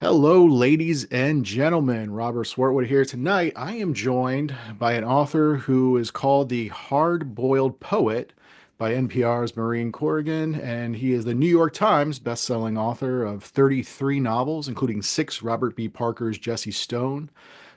Hello, ladies and gentlemen. Robert Swartwood here. Tonight, I am joined by an author who is called the Hard-Boiled Poet by NPR's Maureen Corrigan, and he is the New York Times best-selling author of 33 novels, including six Robert B. Parker's Jesse Stone.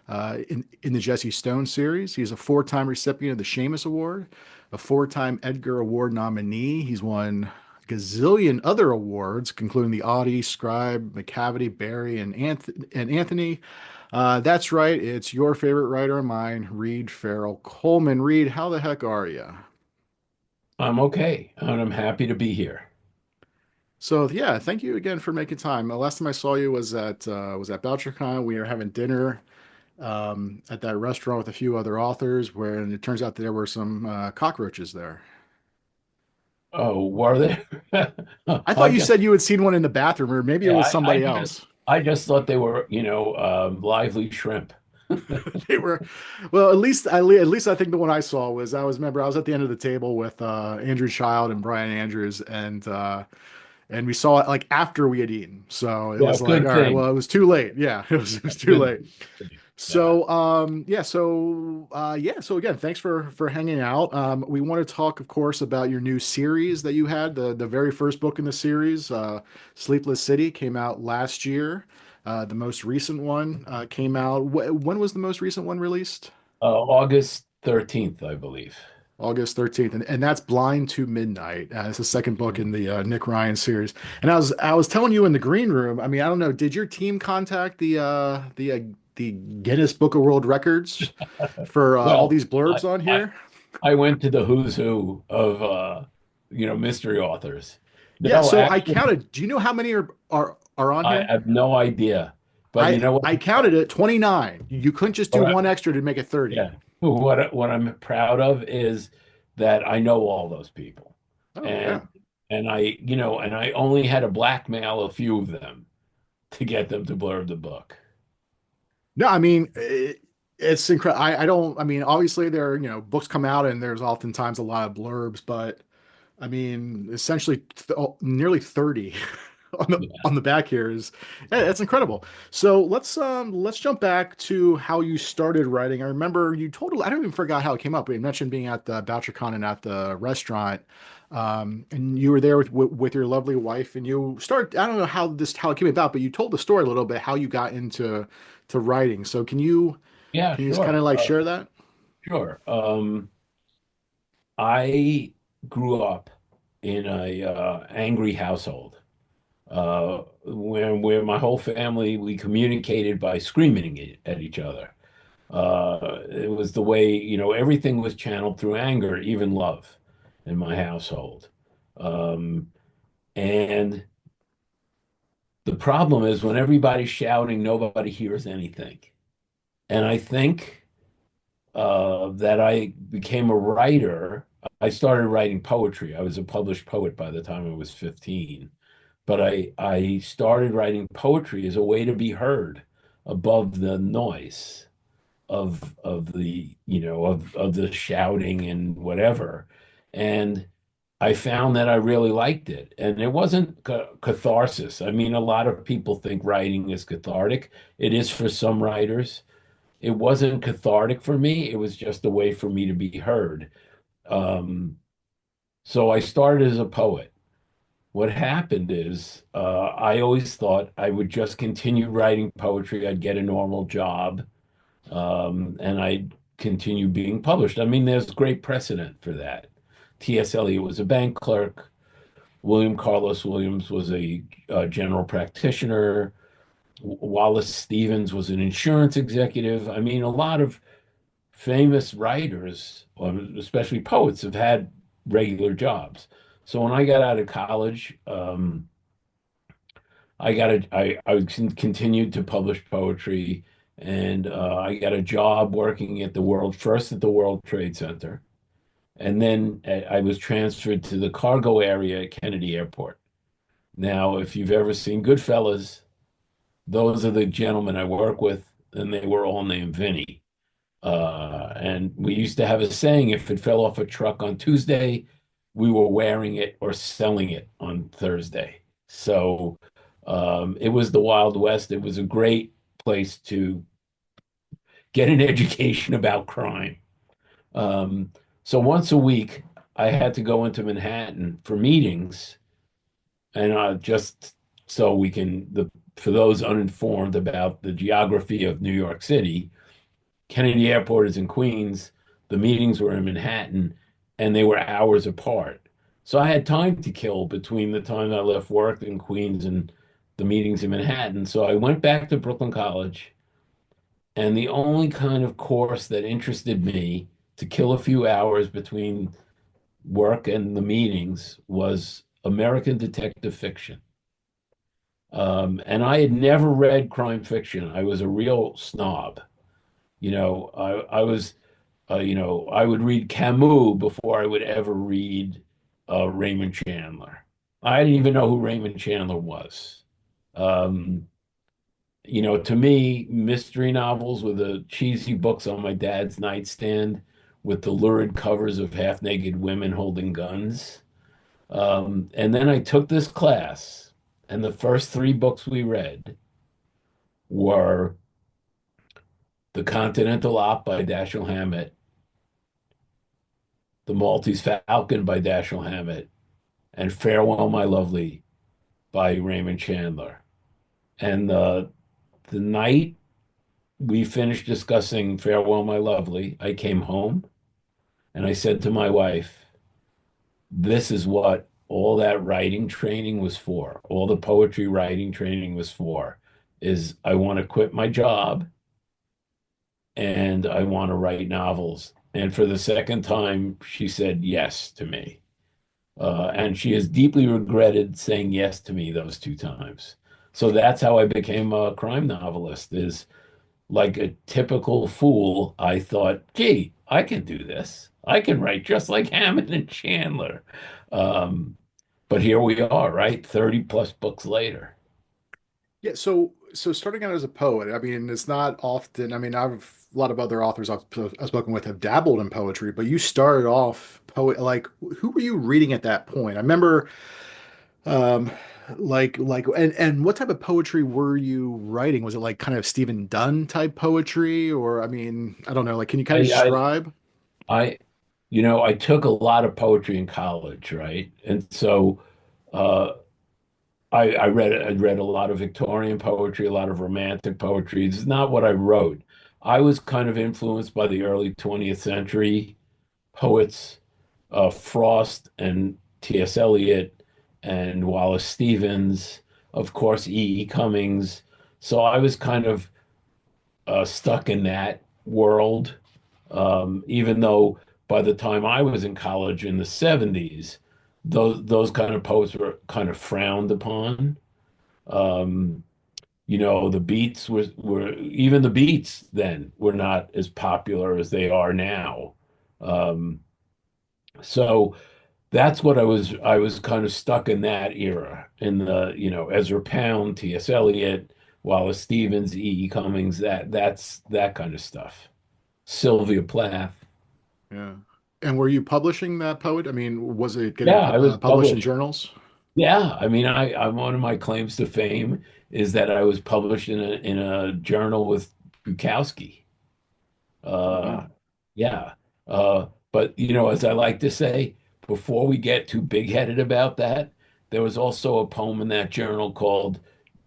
In the Jesse Stone series, he's a four-time recipient of the Shamus Award, a four-time Edgar Award nominee. He's won gazillion other awards, including the Audie, Scribe, Macavity, Barry, and Anthony. That's right. It's your favorite writer of mine, Reed Farrell Coleman. Reed, how the heck are you? I'm okay, and I'm happy to be here. So yeah, thank you again for making time. The last time I saw you was at BoucherCon. We were having dinner at that restaurant with a few other authors, where and it turns out that there were some cockroaches there. Oh, were there? I I thought you just, said you had seen one in the bathroom, or maybe it yeah, was I somebody just, else. I just thought they were, lively shrimp. They were, well, at least I think the one I saw was remember I was at the end of the table with Andrew Child and Brian Andrews, and we saw it like after we had eaten. So it Yeah, was like, good all right, thing. well, it was too late. Yeah, it was too Good late. thing. Yeah. So again, thanks for hanging out. We want to talk, of course, about your new series that you had. The very first book in the series, Sleepless City, came out last year. The most recent one came out. When was the most recent one released? August 13th, I believe. August 13th, and that's Blind to Midnight. It's the second book in the Nick Ryan series. And I was telling you in the green room. I mean, I don't know. Did your team contact the Guinness Book of World Records for all Well, these I, blurbs on I, here? I went to the who's who of, mystery authors. Yeah. No, So I actually, counted. Do you know how many are on I here? have no idea. But you I know what? I counted it 29. You couldn't just do What one extra to make it 30. Yeah. What I'm proud of is that I know all those people. Oh And yeah. and I only had to blackmail a few of them to get them to blurb the book. No, I mean it's incredible. I don't. I mean, obviously there are, books come out and there's oftentimes a lot of blurbs, but I mean, essentially nearly 30 on the Yeah. on the back here is that's incredible. So let's jump back to how you started writing. I remember you totally I don't even forgot how it came up. We mentioned being at the BoucherCon and at the restaurant. And you were there with your lovely wife and you start I don't know how it came about, but you told the story a little bit how you got into to writing. So Yeah, can you just kind of sure. like share that? Sure. I grew up in a angry household where my whole family we communicated by screaming at each other. It was the way, everything was channeled through anger, even love in my household. Um, and the problem is when everybody's shouting, nobody hears anything. And I think that I became a writer. I started writing poetry. I was a published poet by the time I was 15. But I started writing poetry as a way to be heard above the noise of the of the shouting and whatever. And I found that I really liked it. And it wasn't catharsis. I mean, a lot of people think writing is cathartic. It is for some writers. It wasn't cathartic for me. It was just a way for me to be heard. Um, so I started as a poet. What happened is I always thought I would just continue writing poetry. I'd get a normal job, and I'd continue being published. I mean, there's great precedent for that. T.S. Eliot was a bank clerk. William Carlos Williams was a general practitioner. Wallace Stevens was an insurance executive. I mean, a lot of famous writers, or especially poets, have had regular jobs. So when I got out of college, I continued to publish poetry, and I got a job working at the World Trade Center, and then I was transferred to the cargo area at Kennedy Airport. Now, if you've ever seen Goodfellas, those are the gentlemen I work with, and they were all named Vinny. And we used to have a saying, if it fell off a truck on Tuesday, we were wearing it or selling it on Thursday. So It was the Wild West. It was a great place to get an education about crime. Um, so once a week, I had to go into Manhattan for meetings, and just so we can the for those uninformed about the geography of New York City, Kennedy Airport is in Queens. The meetings were in Manhattan, and they were hours apart. So I had time to kill between the time I left work in Queens and the meetings in Manhattan. So I went back to Brooklyn College, and the only kind of course that interested me to kill a few hours between work and the meetings was American detective fiction. And I had never read crime fiction. I was a real snob. I was, I would read Camus before I would ever read Raymond Chandler. I didn't even know who Raymond Chandler was. Um, to me, mystery novels were the cheesy books on my dad's nightstand with the lurid covers of half-naked women holding guns. And then I took this class, and the first three books we read were The Continental Op by Dashiell Hammett, The Maltese Falcon by Dashiell Hammett, and Farewell, My Lovely by Raymond Chandler. And the night we finished discussing Farewell, My Lovely, I came home and I said to my wife, this is what all that writing training was for. All the poetry writing training was for, is I want to quit my job and I want to write novels. And for the second time, she said yes to me. And she has deeply regretted saying yes to me those two times. So that's how I became a crime novelist, is like a typical fool. I thought, gee, I can do this. I can write just like Hammond and Chandler. Um, but here we are, right? 30 plus books later. Yeah, so starting out as a poet, I mean, it's not often. I mean, I've a lot of other authors I've spoken with have dabbled in poetry, but you started off poet. Like, who were you reading at that point? I remember, um, and what type of poetry were you writing? Was it like kind of Stephen Dunn type poetry, or I mean, I don't know. Like, can you kind of I, I, describe? I, I took a lot of poetry in college, right? And so, uh, I read a lot of Victorian poetry, a lot of romantic poetry. It's not what I wrote. I was kind of influenced by the early 20th century poets, Frost and T.S. Eliot and Wallace Stevens, of course, E. E. Cummings. So I was kind of stuck in that world, even though by the time I was in college in the 70s, those kind of poets were kind of frowned upon. Um, the Beats were even the Beats then were not as popular as they are now. Um, so that's what I was kind of stuck in that era, in the, Ezra Pound, T.S. Eliot, Wallace Stevens, E. E. Cummings, that's that kind of stuff. Sylvia Plath. Yeah. And were you publishing that poet? I mean, was it getting Yeah, I was published in published. journals? Yeah, I mean, I one of my claims to fame is that I was published in a journal with Bukowski. Oh, Uh, wow. yeah. But as I like to say, before we get too big-headed about that, there was also a poem in that journal called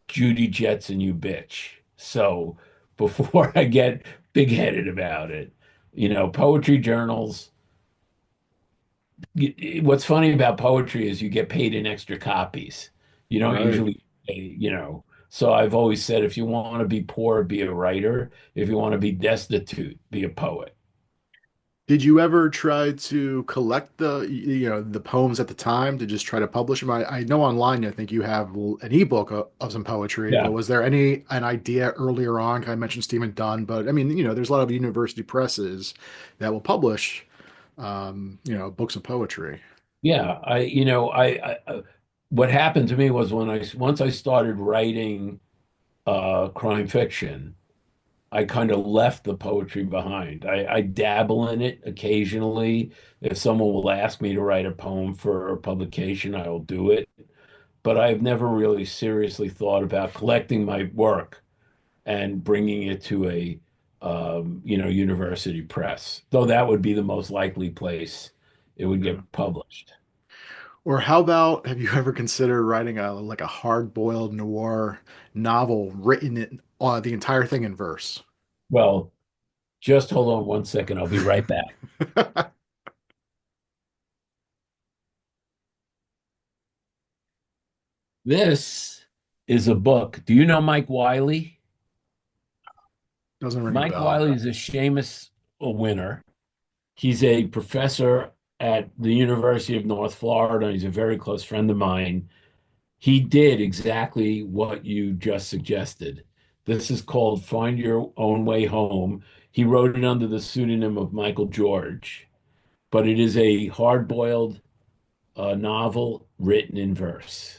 Judy Jetson, You Bitch. So before I get big-headed about it, poetry journals, what's funny about poetry is you get paid in extra copies. You don't Right. usually pay. So I've always said, if you want to be poor, be a writer. If you want to be destitute, be a poet. Did you ever try to collect the poems at the time to just try to publish them? I know online, I think you have an ebook of some poetry, but Yeah. was there an idea earlier on? I mentioned Stephen Dunn, but I mean, there's a lot of university presses that will publish, books of poetry. Yeah, what happened to me was when I once I started writing crime fiction, I kind of left the poetry behind. I dabble in it occasionally. If someone will ask me to write a poem for a publication, I'll do it. but I've never really seriously thought about collecting my work and bringing it to a university press, though that would be the most likely place it would Yeah. get published. Or how about have you ever considered writing a like a hard-boiled noir novel written in the entire thing in verse? Well, just hold on one second. I'll be right back. This is a book. Do you know Mike Wiley? Doesn't ring a Mike bell. Wiley is a Shamus winner. He's a professor at the University of North Florida. He's a very close friend of mine. He did exactly what you just suggested. This is called Find Your Own Way Home. He wrote it under the pseudonym of Michael George, but it is a hard-boiled novel written in verse.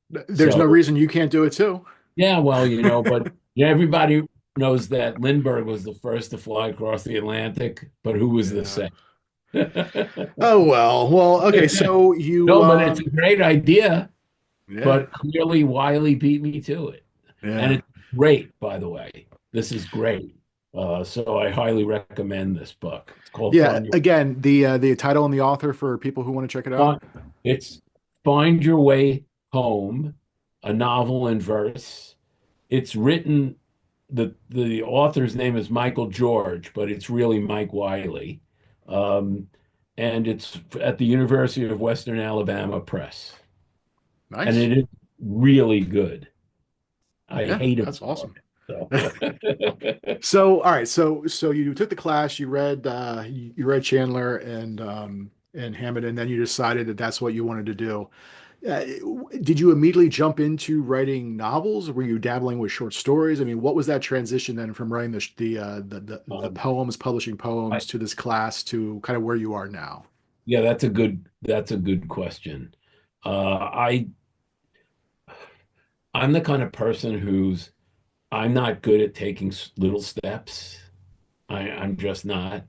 There's no So, reason you can't do it too. yeah, well, but yeah, everybody knows that Lindbergh was the first to fly across the Atlantic, but who was the Yeah. second? Oh well. Well, okay, so you No, but it's a great idea. yeah. But clearly Wiley beat me to it. And Yeah. it's great, by the way. This is great. So I highly recommend this book. It's called Yeah, again, the title and the author for people who want to check it out. Find, it's Find Your Way Home, a novel in verse. It's written, the author's name is Michael George, but it's really Mike Wiley. Um, and it's at the University of Western Alabama Press. And Nice. it is really good. I Yeah, hate that's awesome. it. So So, all right, so you took the class, you read Chandler and Hammett, and then you decided that that's what you wanted to do. Uh, did you immediately jump into writing novels? Were you dabbling with short stories? I mean, what was that transition then from writing the um, poems, publishing I, poems to this class to kind of where you are now? yeah, that's a good question. I I'm the kind of person I'm not good at taking little steps. I'm just not.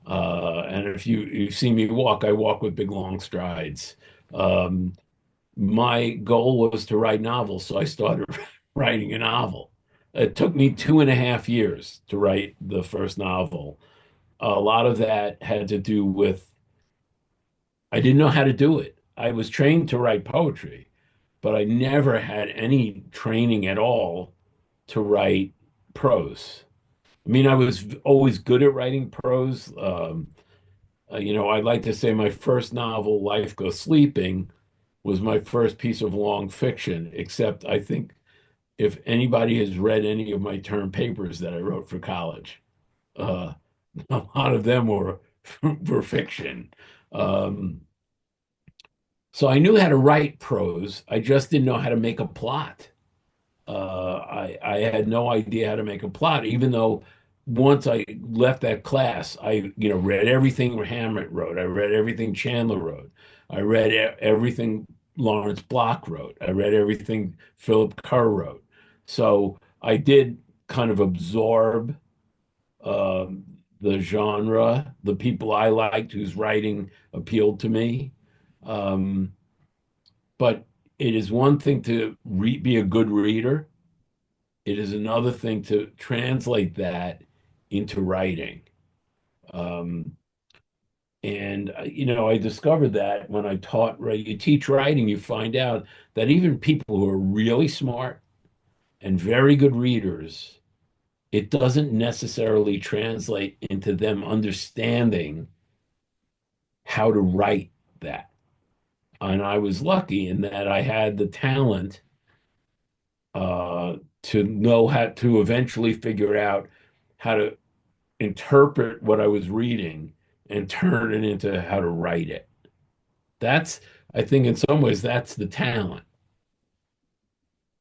And if you see me walk, I walk with big long strides. Um, my goal was to write novels, so I started writing a novel. It took me 2.5 years to write the first novel. A lot of that had to do with I didn't know how to do it. I was trained to write poetry, but I never had any training at all to write prose. I mean, I was always good at writing prose. I'd like to say my first novel, Life Goes Sleeping, was my first piece of long fiction, except I think if anybody has read any of my term papers that I wrote for college, uh, a lot of them were were fiction. Um, so I knew how to write prose. I just didn't know how to make a plot. I had no idea how to make a plot, even though once I left that class, I read everything Hammett wrote. I read everything Chandler wrote. I read everything Lawrence Block wrote. I read everything Philip Kerr wrote. So I did kind of absorb the genre, the people I liked whose writing appealed to me. Um, but it is one thing to be a good reader. It is another thing to translate that into writing. Um, and I discovered that when I taught, right, you teach writing, you find out that even people who are really smart and very good readers, it doesn't necessarily translate into them understanding how to write that. And I was lucky in that I had the talent uh, to know how to eventually figure out how to interpret what I was reading and turn it into how to write it. That's, I think, in some ways, that's the talent.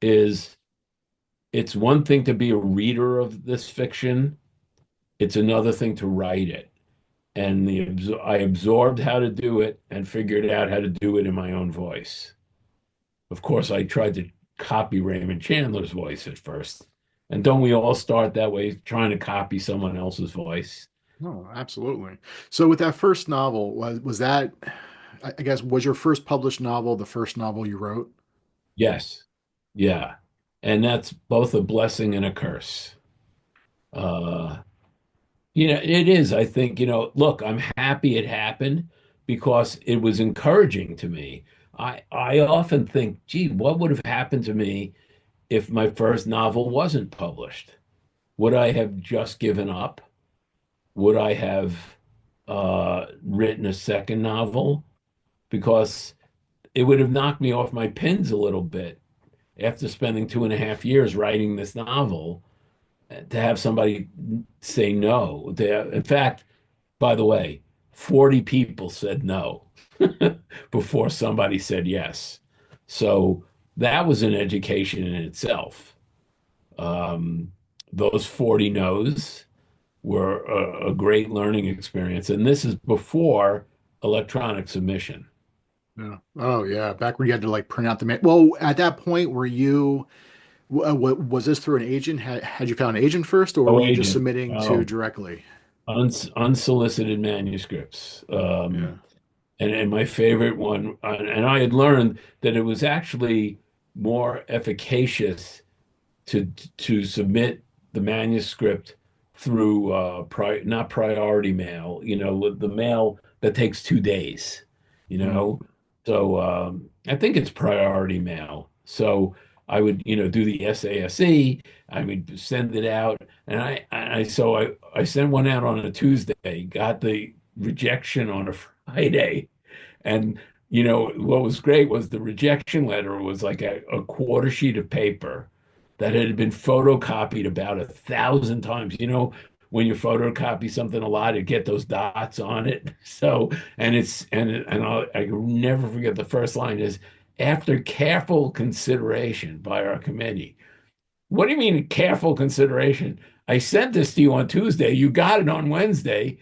Is it's one thing to be a reader of this fiction, it's another thing to write it. And I absorbed how to do it and figured out how to do it in my own voice. Of course, I tried to copy Raymond Chandler's voice at first. And don't we all start that way, trying to copy someone else's voice? No, absolutely. So with that first novel, was that I guess, was your first published novel the first novel you wrote? Yes. Yeah. And that's both a blessing and a curse. Uh, it is. I think, look, I'm happy it happened because it was encouraging to me. I often think, gee, what would have happened to me if my first novel wasn't published? Would I have just given up? Would I have written a second novel? Because it would have knocked me off my pins a little bit after spending 2.5 years writing this novel to have somebody say no. In fact, by the way, 40 people said no before somebody said yes. So that was an education in itself. Um, those 40 no's were a great learning experience. And this is before electronic submission. Yeah. Oh yeah, back when you had to like print out the man. Well, at that point, were you was this through an agent? Had you found an agent first, or were Oh, you just agent. submitting to Oh, directly? unsolicited manuscripts. Yeah. And my favorite one, and I had learned that it was actually more efficacious to to submit the manuscript through not priority mail, the mail that takes 2 days, you Mm. know. So I think it's priority mail. So I would, do the SASE, I would send it out, and I sent one out on a Tuesday, got the rejection on a Friday, and what was great was the rejection letter was like a quarter sheet of paper that had been photocopied about 1,000 times. When you photocopy something a lot, it get those dots on it. So, I'll never forget the first line is, after careful consideration by our committee. What do you mean careful consideration? I sent this to you on Tuesday. You got it on Wednesday.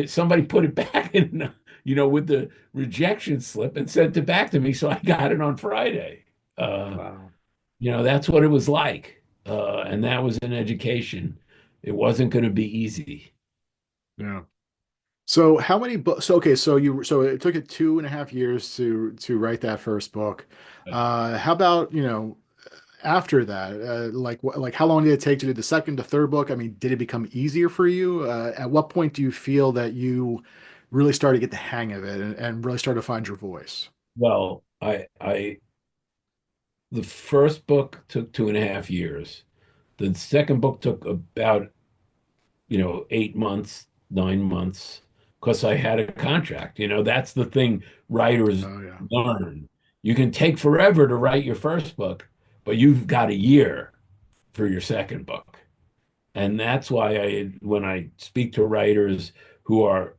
Somebody put it back in, with the rejection slip and sent it back to me. So I got it on Friday. Uh, Wow. that's what it was like. And that was an education. It wasn't going to be easy. Yeah. So how many books? So okay, so it took it 2.5 years to write that first book. How about, after that? Like how long did it take to do the second, the third book? I mean, did it become easier for you? At what point do you feel that you really started to get the hang of it and really started to find your voice? Well, the first book took 2.5 years. The second book took about 8 months, 9 months, because I had a contract. That's the thing writers Oh yeah. learn. You can take forever to write your first book, but you've got a year for your second book. And that's why when I speak to writers who are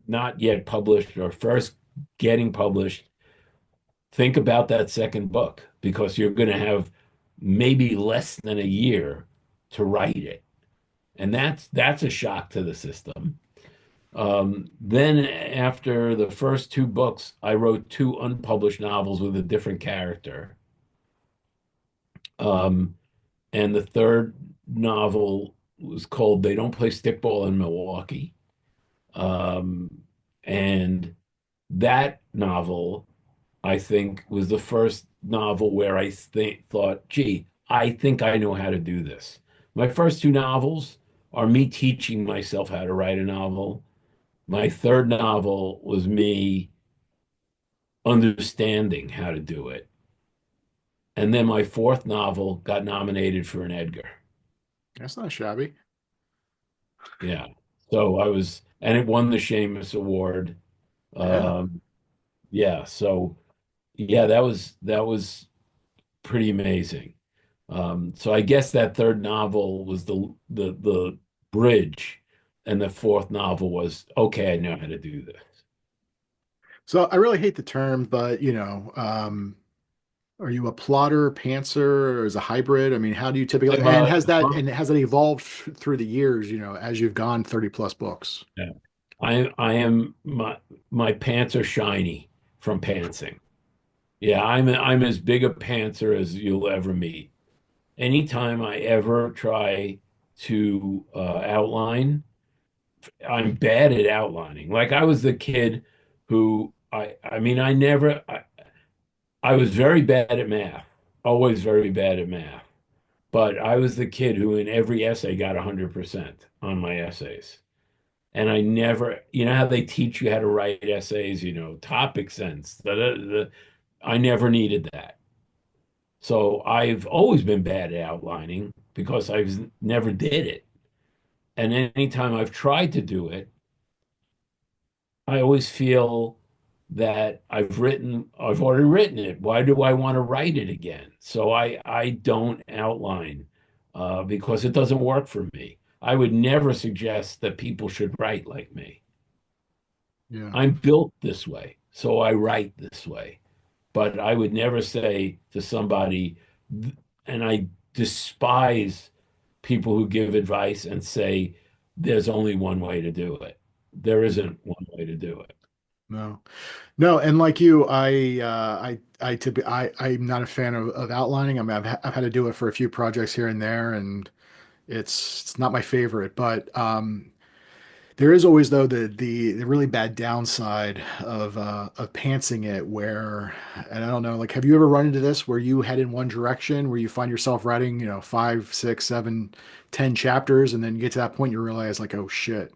not yet published or first getting published, think about that second book because you're going to have maybe less than a year to write it. And that's a shock to the system. Then after the first two books, I wrote two unpublished novels with a different character. Um, and the third novel was called They Don't Play Stickball in Milwaukee. Um, and that novel, I think, was the first novel where thought, gee, I think I know how to do this. My first two novels are me teaching myself how to write a novel. My third novel was me understanding how to do it. And then my fourth novel got nominated for an Edgar. That's not shabby. Yeah. So and it won the Shamus Award. Yeah. Um, yeah. So yeah, that was pretty amazing. So I guess that third novel was the bridge, and the fourth novel was, okay, I know how to do this. So I really hate the term, but are you a plotter, pantser, or is a hybrid? I mean, how do you typically, Uh, and has that evolved through the years, as you've gone 30 plus books? yeah. I am my pants are shiny from pantsing. Yeah, I'm as big a pantser as you'll ever meet. Anytime I ever try to outline, I'm bad at outlining. Like I was the kid who I mean, I was very bad at math, always very bad at math. But I was the kid who in every essay got 100% on my essays. And I never, you know how they teach you how to write essays, topic sense. I never needed that. So I've always been bad at outlining because I've never did it. And anytime I've tried to do it, I always feel that I've already written it. Why do I want to write it again? So I don't outline because it doesn't work for me. I would never suggest that people should write like me. Yeah. I'm built this way, so I write this way. But I would never say to somebody, and I despise people who give advice and say there's only one way to do it. There isn't one way to do it. No. No, and like you, I'm not a fan of outlining. I mean, I've had to do it for a few projects here and there, and it's not my favorite. But there is always though the really bad downside of pantsing it, where, and I don't know, like, have you ever run into this where you head in one direction, where you find yourself writing, 5, 6, 7, 10 chapters, and then you get to that point, you realize like, oh shit.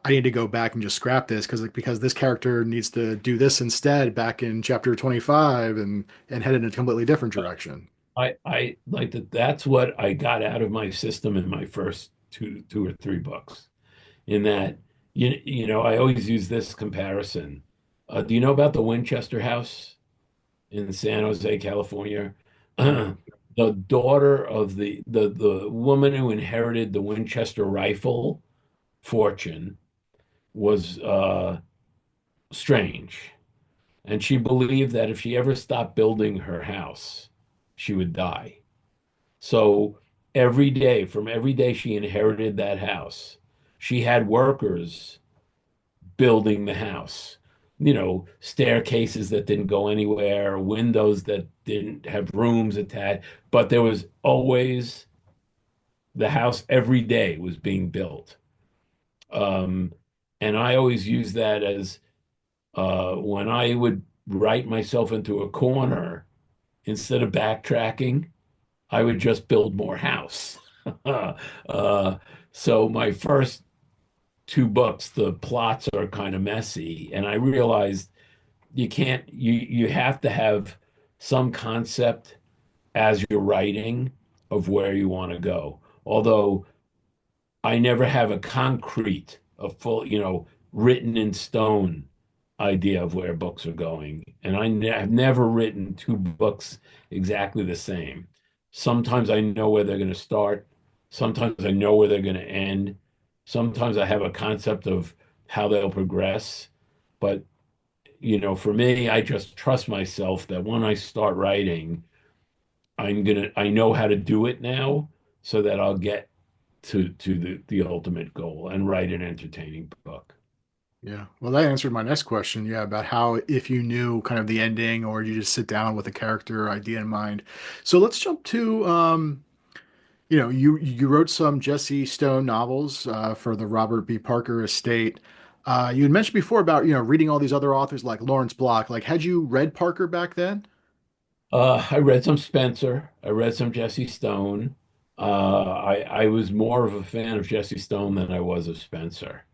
I need to go back and just scrap this because this character needs to do this instead back in chapter 25 and head in a completely different direction. I like that. That's what I got out of my system in my first two or three books. In that, I always use this comparison. Do you know about the Winchester House in San Jose, California? No. The daughter of the woman who inherited the Winchester rifle fortune was strange. And she believed that if she ever stopped building her house, she would die. So from every day she inherited that house, she had workers building the house. Staircases that didn't go anywhere, windows that didn't have rooms attached, but there was always the house every day was being built. Um, and I always use that as when I would write myself into a corner, instead of backtracking, I would just build more house. uh, so my first two books, the plots are kind of messy, and I realized you have to have some concept as you're writing of where you want to go. Although I never have a concrete, a full, written in stone idea of where books are going. And have never written two books exactly the same. Sometimes I know where they're going to start. Sometimes I know where they're going to end. Sometimes I have a concept of how they'll progress. But, for me, I just trust myself that when I start writing, I know how to do it now so that I'll get to the ultimate goal and write an entertaining book. Yeah. Well, that answered my next question. Yeah, about how if you knew kind of the ending or you just sit down with a character idea in mind. So let's jump to you wrote some Jesse Stone novels for the Robert B. Parker estate. You had mentioned before about reading all these other authors like Lawrence Block. Like, had you read Parker back then? I read some Spencer. I read some Jesse Stone. I was more of a fan of Jesse Stone than I was of Spencer.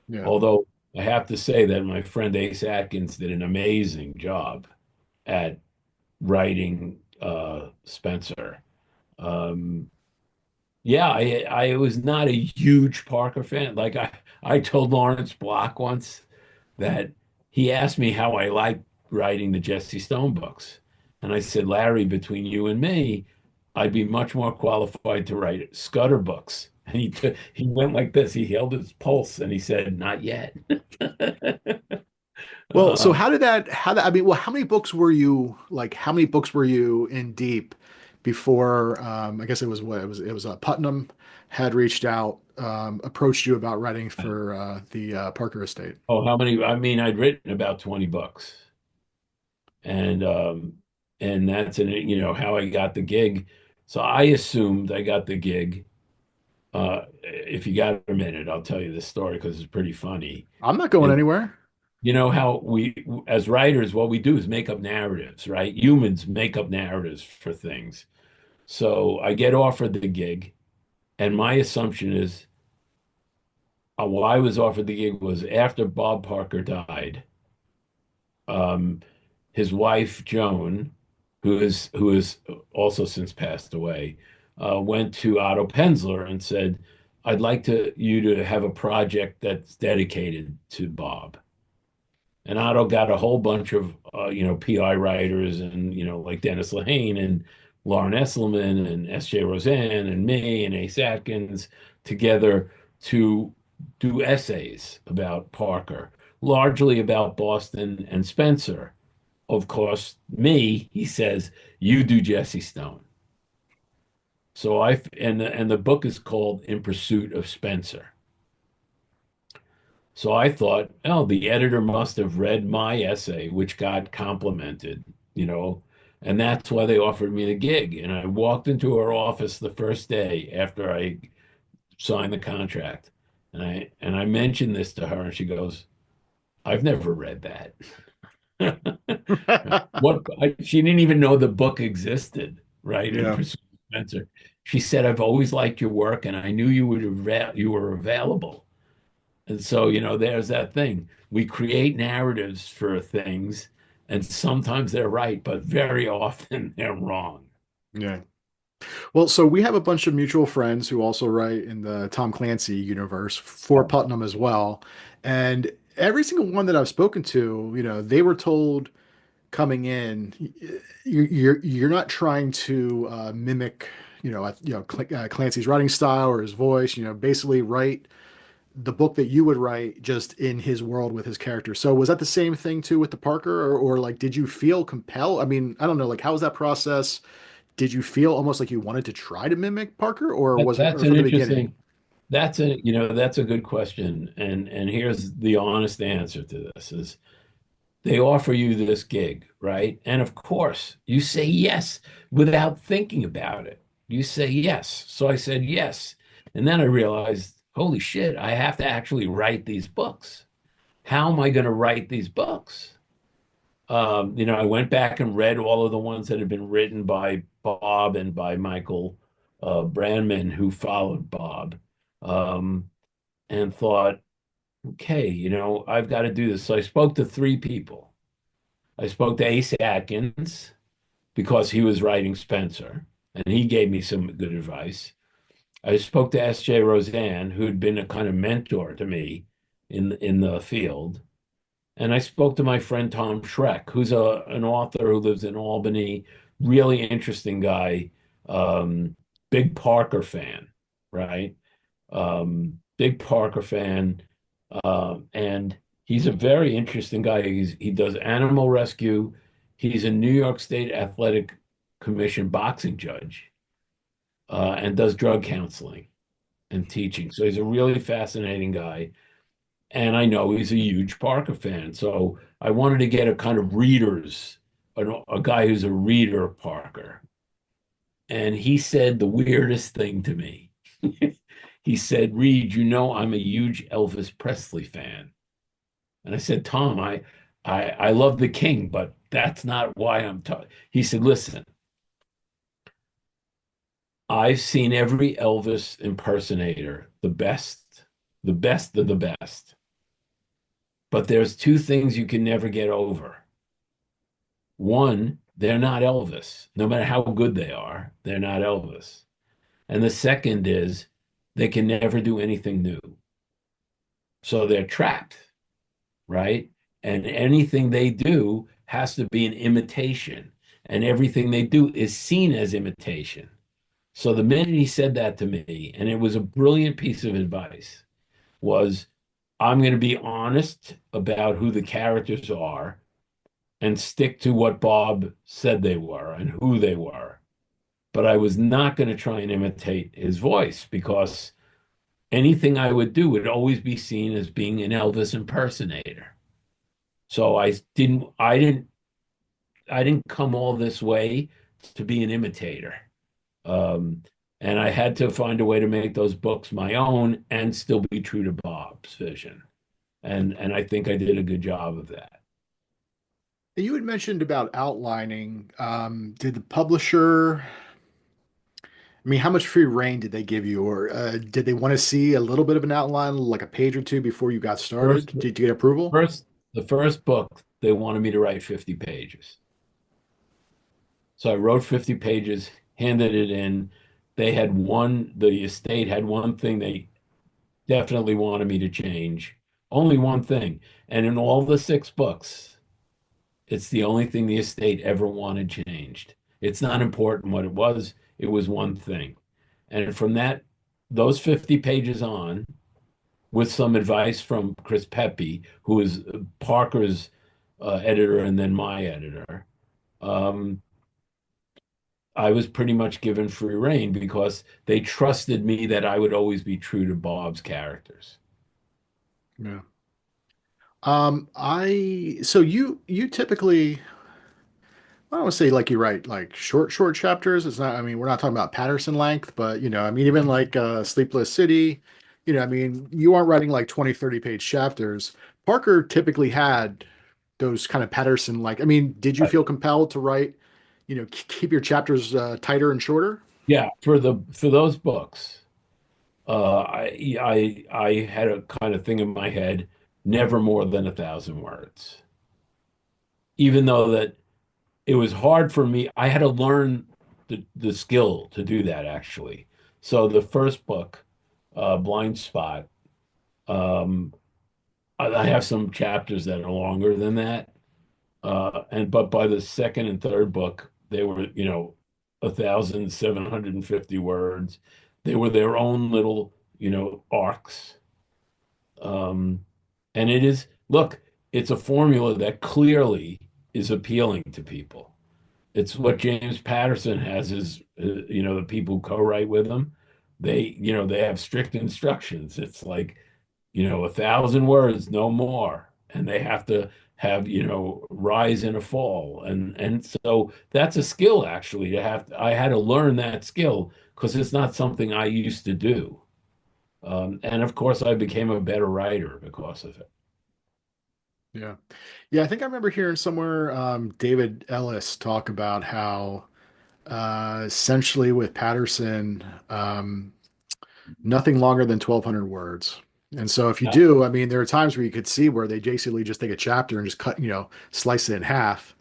Yeah. Although I have to say that my friend Ace Atkins did an amazing job at writing Spencer. Um, yeah, I was not a huge Parker fan. Like I told Lawrence Block once that he asked me how I liked writing the Jesse Stone books. And I said, Larry, between you and me, I'd be much more qualified to write Scudder books. And he went like this. He held his pulse and he said, not yet. Well, so Uh, I mean, well, how many books were you in deep before, I guess it was Putnam had reached out, approached you about writing for the Parker estate. oh, how many? I mean, I'd written about 20 books. And that's how I got the gig. So I assumed I got the gig. If you got a minute, I'll tell you this story because it's pretty funny. I'm not going And anywhere. You know how we, as writers, what we do is make up narratives, right? Humans make up narratives for things. So I get offered the gig, and my assumption is, why I was offered the gig was after Bob Parker died. Um, his wife Joan, who is also since passed away, went to Otto Penzler and said, "I'd like to you to have a project that's dedicated to Bob." And Otto got a whole bunch of PI writers and like Dennis Lehane and Lauren Esselman and S.J. Roseanne and me and Ace Atkins together to do essays about Parker, largely about Boston and Spencer. Of course, me, he says, you do Jesse Stone. So and the book is called In Pursuit of Spencer. So I thought, oh, the editor must have read my essay, which got complimented, you know, and that's why they offered me the gig. And I walked into her office the first day after I signed the contract, and I mentioned this to her, and she goes, "I've never read that." She didn't even know the book existed, right? In Yeah. Pursuit of Spencer. She said, "I've always liked your work, and I knew you were available." And so, there's that thing. We create narratives for things, and sometimes they're right, but very often they're wrong. Yeah. Well, so we have a bunch of mutual friends who also write in the Tom Clancy universe for Oh, Putnam as well. And every single one that I've spoken to, they were told coming in, you're not trying to mimic, Clancy's writing style or his voice. Basically write the book that you would write just in his world with his character. So was that the same thing too with the Parker, or like did you feel compelled? I mean, I don't know, like how was that process? Did you feel almost like you wanted to try to mimic Parker, or that, was it that's or an from the beginning? interesting, that's a good question. And here's the honest answer to this is they offer you this gig, right? And of course, you say yes without thinking about it. You say yes. So I said yes. And then I realized, holy shit, I have to actually write these books. How am I going to write these books? I went back and read all of the ones that had been written by Bob and by Michael Brandman, who followed Bob, um, and thought, okay, I've got to do this. So I spoke to three people. I spoke to Ace Atkins because he was writing Spencer, and he gave me some good advice. I spoke to S.J. Roseanne, who had been a kind of mentor to me in the field. And I spoke to my friend Tom Schreck, who's an author who lives in Albany, really interesting guy, big Parker fan, right? Big Parker fan, and he's a very interesting guy. He does animal rescue. He's a New York State Athletic Commission boxing judge, and does drug counseling and teaching. So he's a really fascinating guy. And I know he's a huge Parker fan. So I wanted to get a kind of a guy who's a reader of Parker. And he said the weirdest thing to me. He said, Reed, I'm a huge Elvis Presley fan. And I said, Tom, I love the King, but that's not why I'm talking. He said, listen, I've seen every Elvis impersonator, the best of the best. But there's two things you can never get over. One, they're not Elvis. No matter how good they are, they're not Elvis. And the second is they can never do anything new. So they're trapped, right? And anything they do has to be an imitation. And everything they do is seen as imitation. So the minute he said that to me, and it was a brilliant piece of advice, was I'm going to be honest about who the characters are and stick to what Bob said they were and who they were. But I was not going to try and imitate his voice because anything I would do would always be seen as being an Elvis impersonator. So I didn't come all this way to be an imitator. Um, and I had to find a way to make those books my own and still be true to Bob's vision. and I think I did a good job of that. You had mentioned about outlining. Did the publisher, I mean, how much free reign did they give you, or did they want to see a little bit of an outline, like a page or two before you got started? First, Did you get approval? first, the first book, they wanted me to write 50 pages. So I wrote 50 pages, handed it in. The estate had one thing they definitely wanted me to change. Only one thing. And in all the six books, it's the only thing the estate ever wanted changed. It's not important what it was one thing. And from those 50 pages on, with some advice from Chris Pepe, who is Parker's editor and then my editor, um, I was pretty much given free reign because they trusted me that I would always be true to Bob's characters. Yeah. So you typically, I don't want to say like you write like short chapters. It's not, I mean, we're not talking about Patterson length, but I mean, even like Sleepless City, I mean, you aren't writing like 20, 30-page chapters. Parker typically had those kind of Patterson like, I mean, did you Right. feel compelled to write, keep your chapters tighter and shorter? Yeah, for those books, I had a kind of thing in my head, never more than 1,000 words. Even though that it was hard for me, I had to learn the skill to do that actually. So the first book, Blind Spot, um, I have some chapters that are longer than that. And but by the second and third book, they were, 1,750 words. They were their own little, arcs. Um, and look, it's a formula that clearly is appealing to people. It's what James Patterson has is, the people who co-write with him, they have strict instructions. It's like, 1,000 words, no more. And they have to have, rise and a fall. And so that's a skill actually I had to learn that skill because it's not something I used to do. And of course I became a better writer because of it. Yeah. Yeah, I think I remember hearing somewhere David Ellis talk about how essentially with Patterson, nothing longer than 1,200 words. And so if you Yeah. do, I mean, there are times where you could see where they basically just take a chapter and just cut, slice it in half.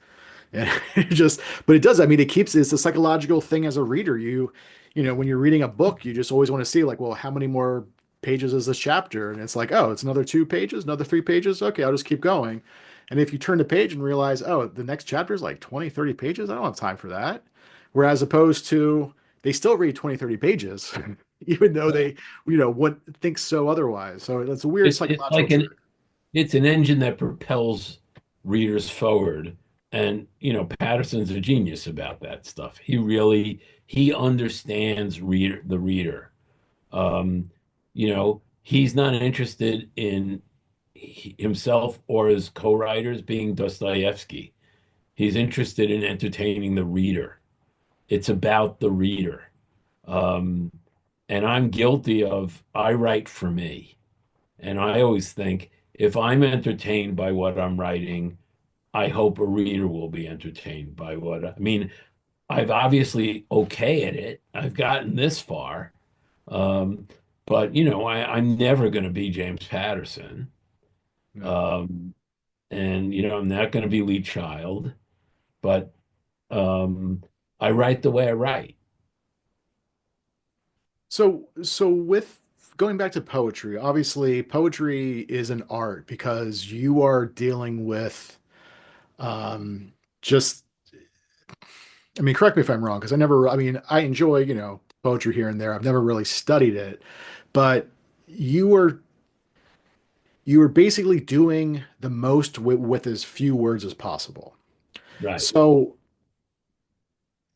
And it just, but it does, I mean, it's a psychological thing as a reader. When you're reading a book, you just always want to see like, well, how many more pages is this chapter? And it's like, oh, it's another 2 pages, another 3 pages. Okay, I'll just keep going. And if you turn the page and realize, oh, the next chapter is like 20, 30 pages, I don't have time for that. Whereas opposed to they still read 20, 30 pages, even though they, would think so otherwise. So it's a weird It's psychological like trick. it's an engine that propels readers forward. And, Patterson's a genius about that stuff. He understands the reader. Um, he's not interested in himself or his co-writers being Dostoevsky. He's interested in entertaining the reader. It's about the reader. Um, and I'm guilty of, I write for me. And I always think if I'm entertained by what I'm writing, I hope a reader will be entertained by I mean, I've obviously okay at it. I've gotten this far. Um, but I'm never going to be James Patterson. Yeah. Um, and I'm not going to be Lee Child, but um, I write the way I write. So with going back to poetry, obviously poetry is an art because you are dealing with um just I mean, correct me if I'm wrong, because I mean, I enjoy, poetry here and there. I've never really studied it, but you were you were basically doing the most with as few words as possible. Right. So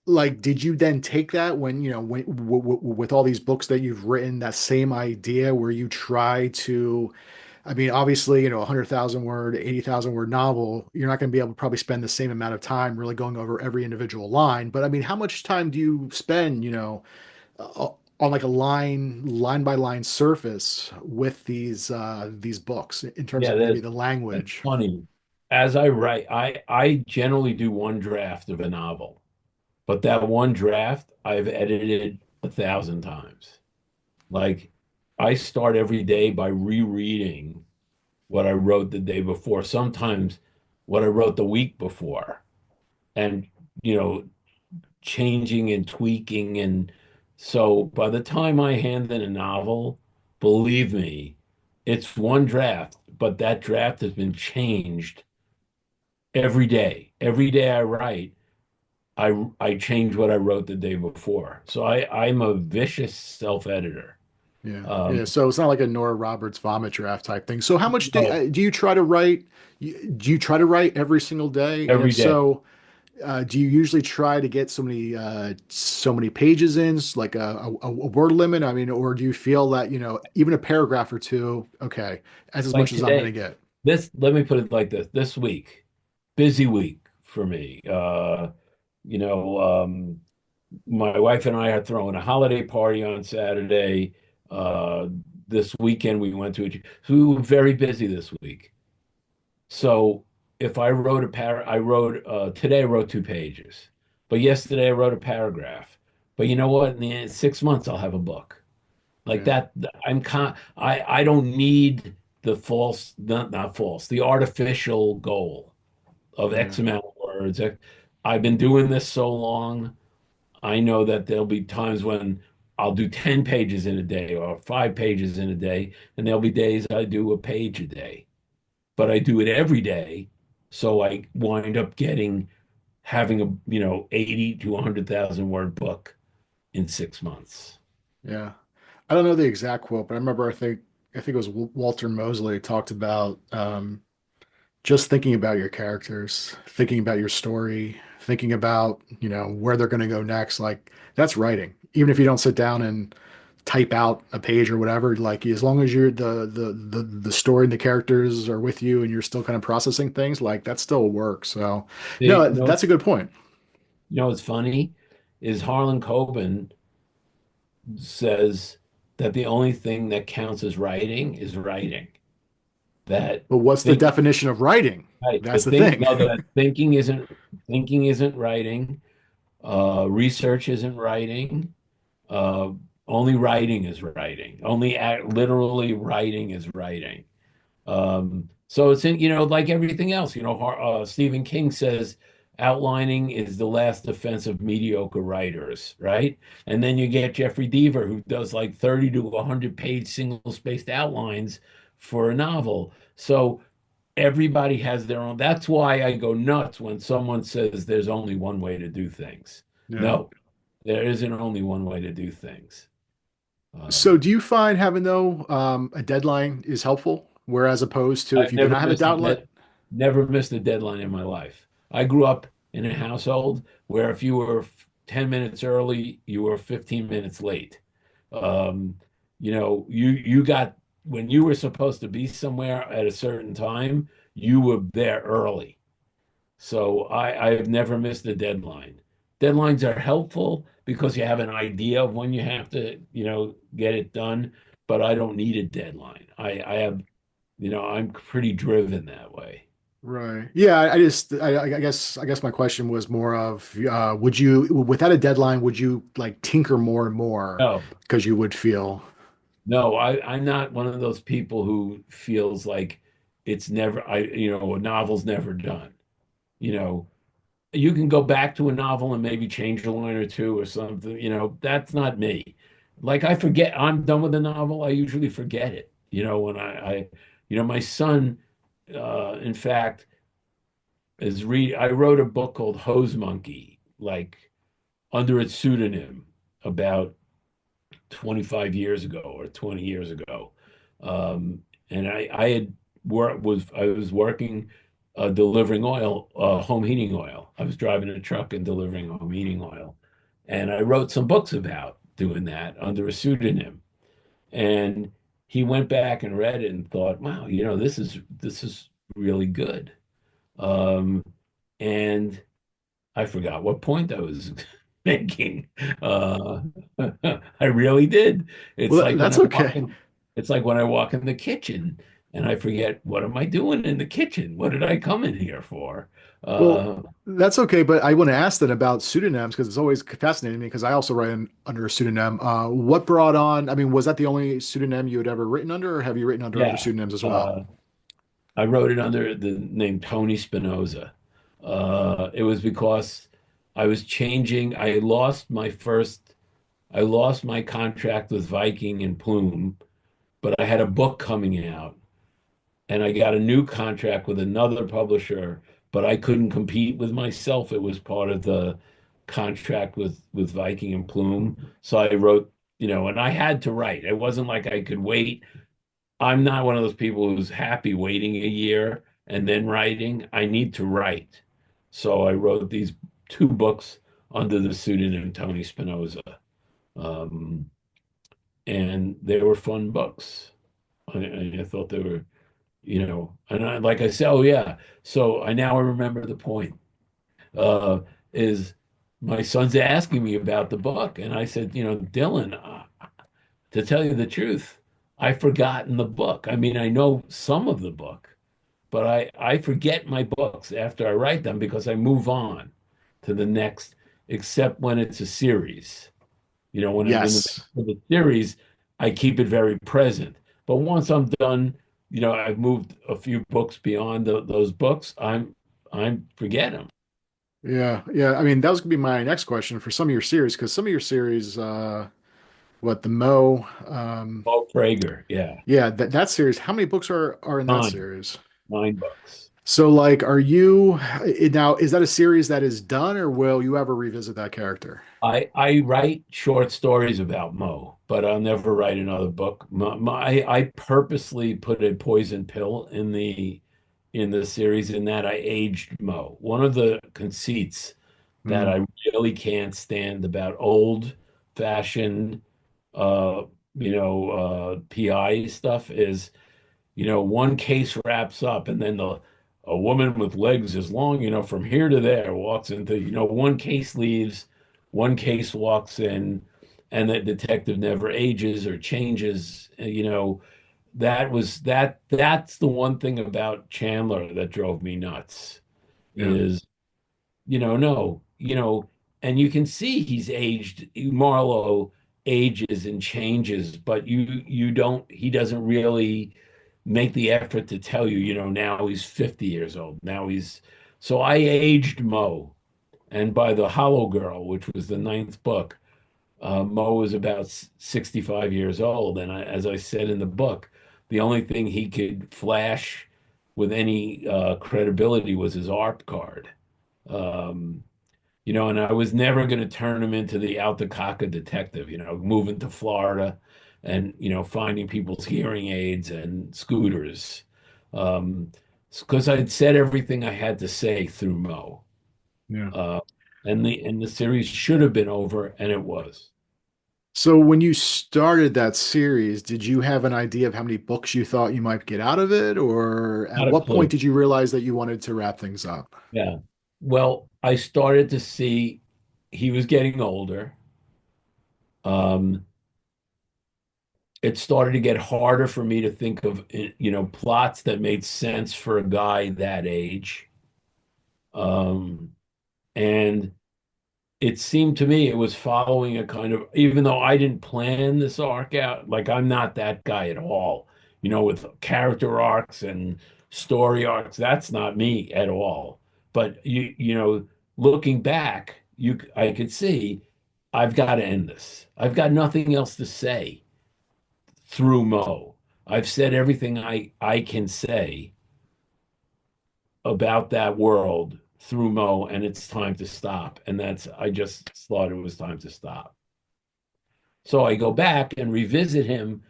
like did you then take that when with all these books that you've written that same idea where you try to I mean obviously 100,000 word 80,000 word novel you're not going to be able to probably spend the same amount of time really going over every individual line but I mean how much time do you spend on like a line by line surface with these books in terms Yeah, of maybe that's the that's language. funny. As I write, I generally do one draft of a novel, but that one draft I've edited 1,000 times. Like I start every day by rereading what I wrote the day before, sometimes what I wrote the week before, and you know, changing and tweaking. And so by the time I hand in a novel, believe me, it's one draft, but that draft has been changed every day. Every day I write, I change what I wrote the day before. So I'm a vicious self-editor. Yeah, Um, yeah. So it's not like a Nora Roberts vomit draft type thing. So how much no, do you try to write? Do you try to write every single day? And if every day. so, do you usually try to get so many pages in, like a word limit? I mean, or do you feel that, even a paragraph or two, okay, as Like much as I'm going today, to get? let me put it like this. This week, busy week for me. You know, my wife and I are throwing a holiday party on Saturday. Uh, this weekend we went to so we were very busy this week. So if I wrote I wrote today I wrote 2 pages, but yesterday I wrote a paragraph. But you know what? In the 6 months I'll have a book like Yeah, that. I don't need the false, not false, the artificial goal of yeah, X amount of words. I've been doing this so long. I know that there'll be times when I'll do 10 pages in a day or 5 pages in a day, and there'll be days I do a page a day. But I do it every day, so I wind up having a 80 to 100,000 word book in 6 months. yeah. I don't know the exact quote, but I remember I think it was Walter Mosley talked about just thinking about your characters, thinking about your story, thinking about, where they're going to go next. Like that's writing. Even if you don't sit down and type out a page or whatever, like as long as you're the story and the characters are with you and you're still kind of processing things, like that still works. So, You no, know, that's a good point. what's funny is Harlan Coben says that the only thing that counts as writing is writing. That But what's the think definition of writing? right, That's but the think thing. no, that thinking isn't writing. Research isn't writing. Uh, only writing is writing. Literally writing is writing. So it's like everything else. Stephen King says outlining is the last defense of mediocre writers, right? And then you get Jeffrey Deaver, who does like 30 to 100-page single-spaced outlines for a novel. So everybody has their own. That's why I go nuts when someone says there's only one way to do things. Yeah. No, there isn't only one way to do things. So Um, do you find having though a deadline is helpful, whereas opposed to if I've you do never not have a missed a outlet? dead, never missed a deadline in my life. I grew up in a household where if you were 10 minutes early, you were 15 minutes late. Um, you got when you were supposed to be somewhere at a certain time, you were there early. So I've never missed a deadline. Deadlines are helpful because you have an idea of when you have to, get it done, but I don't need a deadline. I have I'm pretty driven that way. Right. Yeah, I guess my question was more of would you without a deadline would you like tinker more and more No, because you would feel no, I'm not one of those people who feels like it's never, a novel's never done. You know, you can go back to a novel and maybe change a line or two or something. That's not me. Like I forget, I'm done with a novel. I usually forget it. When my son, in fact, I wrote a book called Hose Monkey, like under its pseudonym about 25 years ago or 20 years ago. And I had I was working delivering oil, home heating oil. I was driving a truck and delivering home heating oil. And I wrote some books about doing that under a pseudonym. And he went back and read it and thought, wow, this is really good. Um, and I forgot what point I was. thinking. Uh, I really did. It's Well, like when that's I walk okay. in, it's like when I walk in the kitchen and I forget, what am I doing in the kitchen? What did I come in here for? Well, Uh, that's okay, but I want to ask then about pseudonyms because it's always fascinating me because I also write under a pseudonym. What brought on, I mean, was that the only pseudonym you had ever written under, or have you written under other yeah. pseudonyms as well? Uh, I wrote it under the name Tony Spinoza. It was because I was changing. I lost my contract with Viking and Plume, but I had a book coming out and I got a new contract with another publisher, but I couldn't compete with myself. It was part of the contract with Viking and Plume. So I wrote, and I had to write. It wasn't like I could wait. I'm not one of those people who's happy waiting a year and then writing. I need to write. So I wrote these two books under the pseudonym Tony Spinoza. Um, and they were fun books. I thought they were, and like I said, oh yeah. So I now remember the point. Uh, is my son's asking me about the book, and I said, Dylan, to tell you the truth, I've forgotten the book. I mean, I know some of the book, but I forget my books after I write them because I move on to the next, except when it's a series. When I'm in the Yes. middle of the series, I keep it very present. But once I'm done, I've moved a few books beyond those books. I'm forget them. Yeah. Yeah. I mean, that was gonna be my next question for some of your series because some of your series, what the Mo, Paul Prager, yeah, yeah, that series. How many books are in that nine, series? 9 books. So, like, are you now? Is that a series that is done, or will you ever revisit that character? I write short stories about Mo, but I'll never write another book. I purposely put a poison pill in the series in that I aged Mo. One of the conceits that Hmm. I really can't stand about old fashioned uh PI stuff is, one case wraps up and then a woman with legs as long, from here to there walks into, one case leaves, one case walks in, and the detective never ages or changes. That's the one thing about Chandler that drove me nuts Yeah. is, no, and you can see he's aged. Marlowe ages and changes, but you don't, he doesn't really make the effort to tell you, now he's 50 years old. So I aged Mo. And by the Hollow Girl, which was the ninth book, Mo was about 65 years old. And as I said in the book, the only thing he could flash with any credibility was his ARP card. Um, and I was never going to turn him into the Altacaca detective, moving to Florida and, finding people's hearing aids and scooters. Um, because I'd said everything I had to say through Mo. Yeah. Uh, and the series should have been over, and it was. So when you started that series, did you have an idea of how many books you thought you might get out of it, or at Not a what point clue. did you realize that you wanted to wrap things up? Yeah. Well, I started to see he was getting older. Um, it started to get harder for me to think of, plots that made sense for a guy that age. Um, and it seemed to me it was following a kind of, even though I didn't plan this arc out, like I'm not that guy at all, with character arcs and story arcs. That's not me at all. But looking back, I could see I've got to end this. I've got nothing else to say through Mo. I've said everything I can say about that world through Mo, and it's time to stop. And I just thought it was time to stop. So I go back and revisit him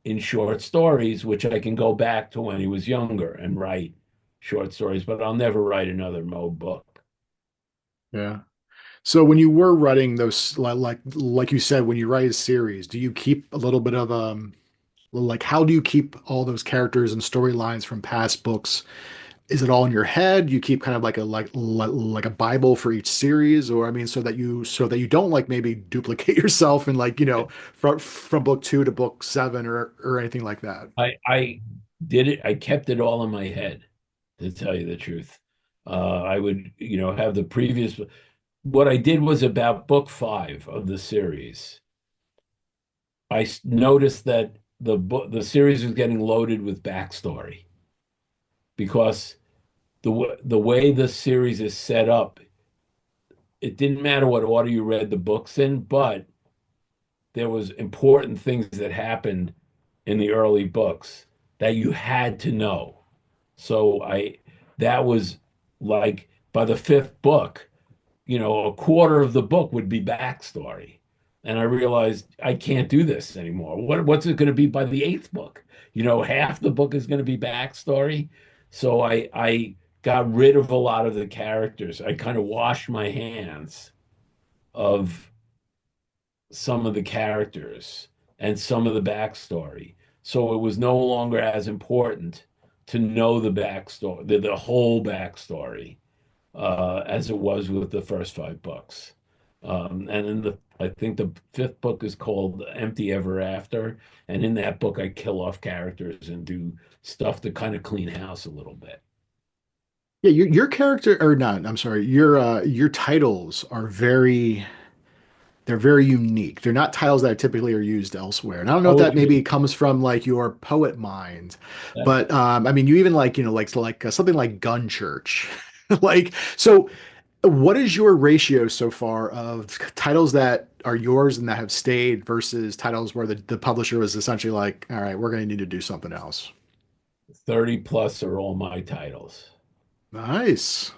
in short stories, which I can go back to when he was younger and write short stories, but I'll never write another Mo book. Yeah. So when you were writing those, like you said, when you write a series, do you keep a little bit of like how do you keep all those characters and storylines from past books is it all in your head? You keep kind of like like a Bible for each series, or I mean, so that you don't like maybe duplicate yourself and like from book two to book seven or anything like that. I did it. I kept it all in my head, to tell you the truth. I would, have the previous. What I did was about book five of the series. Noticed that the series was getting loaded with backstory because the way the series is set up, it didn't matter what order you read the books in, but there was important things that happened in the early books that you had to know. So that was like by the fifth book, a quarter of the book would be backstory. And I realized I can't do this anymore. What's it going to be by the eighth book? Half the book is going to be backstory. So I got rid of a lot of the characters. I kind of washed my hands of some of the characters and some of the backstory. So it was no longer as important to know the backstory, the whole backstory, as it was with the first five books. And in I think the fifth book is called Empty Ever After. And in that book, I kill off characters and do stuff to kind of clean house a little bit. Yeah, your character or not, I'm sorry, your titles are they're very unique. They're not titles that typically are used elsewhere. And I don't know if that maybe Poetry, comes from like your poet mind, that but I mean, you even like, something like Gun Church. Like, so what is your ratio so far of titles that are yours and that have stayed versus titles where the publisher was essentially like, all right, we're going to need to do something else. 30 plus are all my titles. Nice.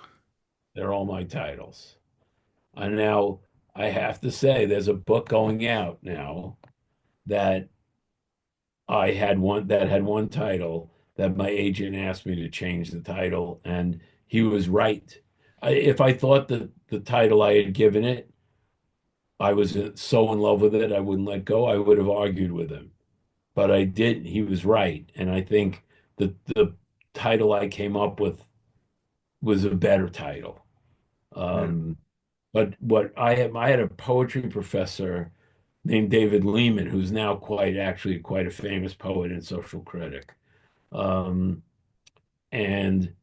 They're all my titles. And now I have to say, there's a book going out now that had one title that my agent asked me to change the title, and he was right. If I thought that the title I had given it, I was so in love with it, I wouldn't let go. I would have argued with him, but I didn't. He was right, and I think the title I came up with was a better title. Yeah. Um, but I had a poetry professor named David Lehman, who's now actually quite a famous poet and social critic. Um, and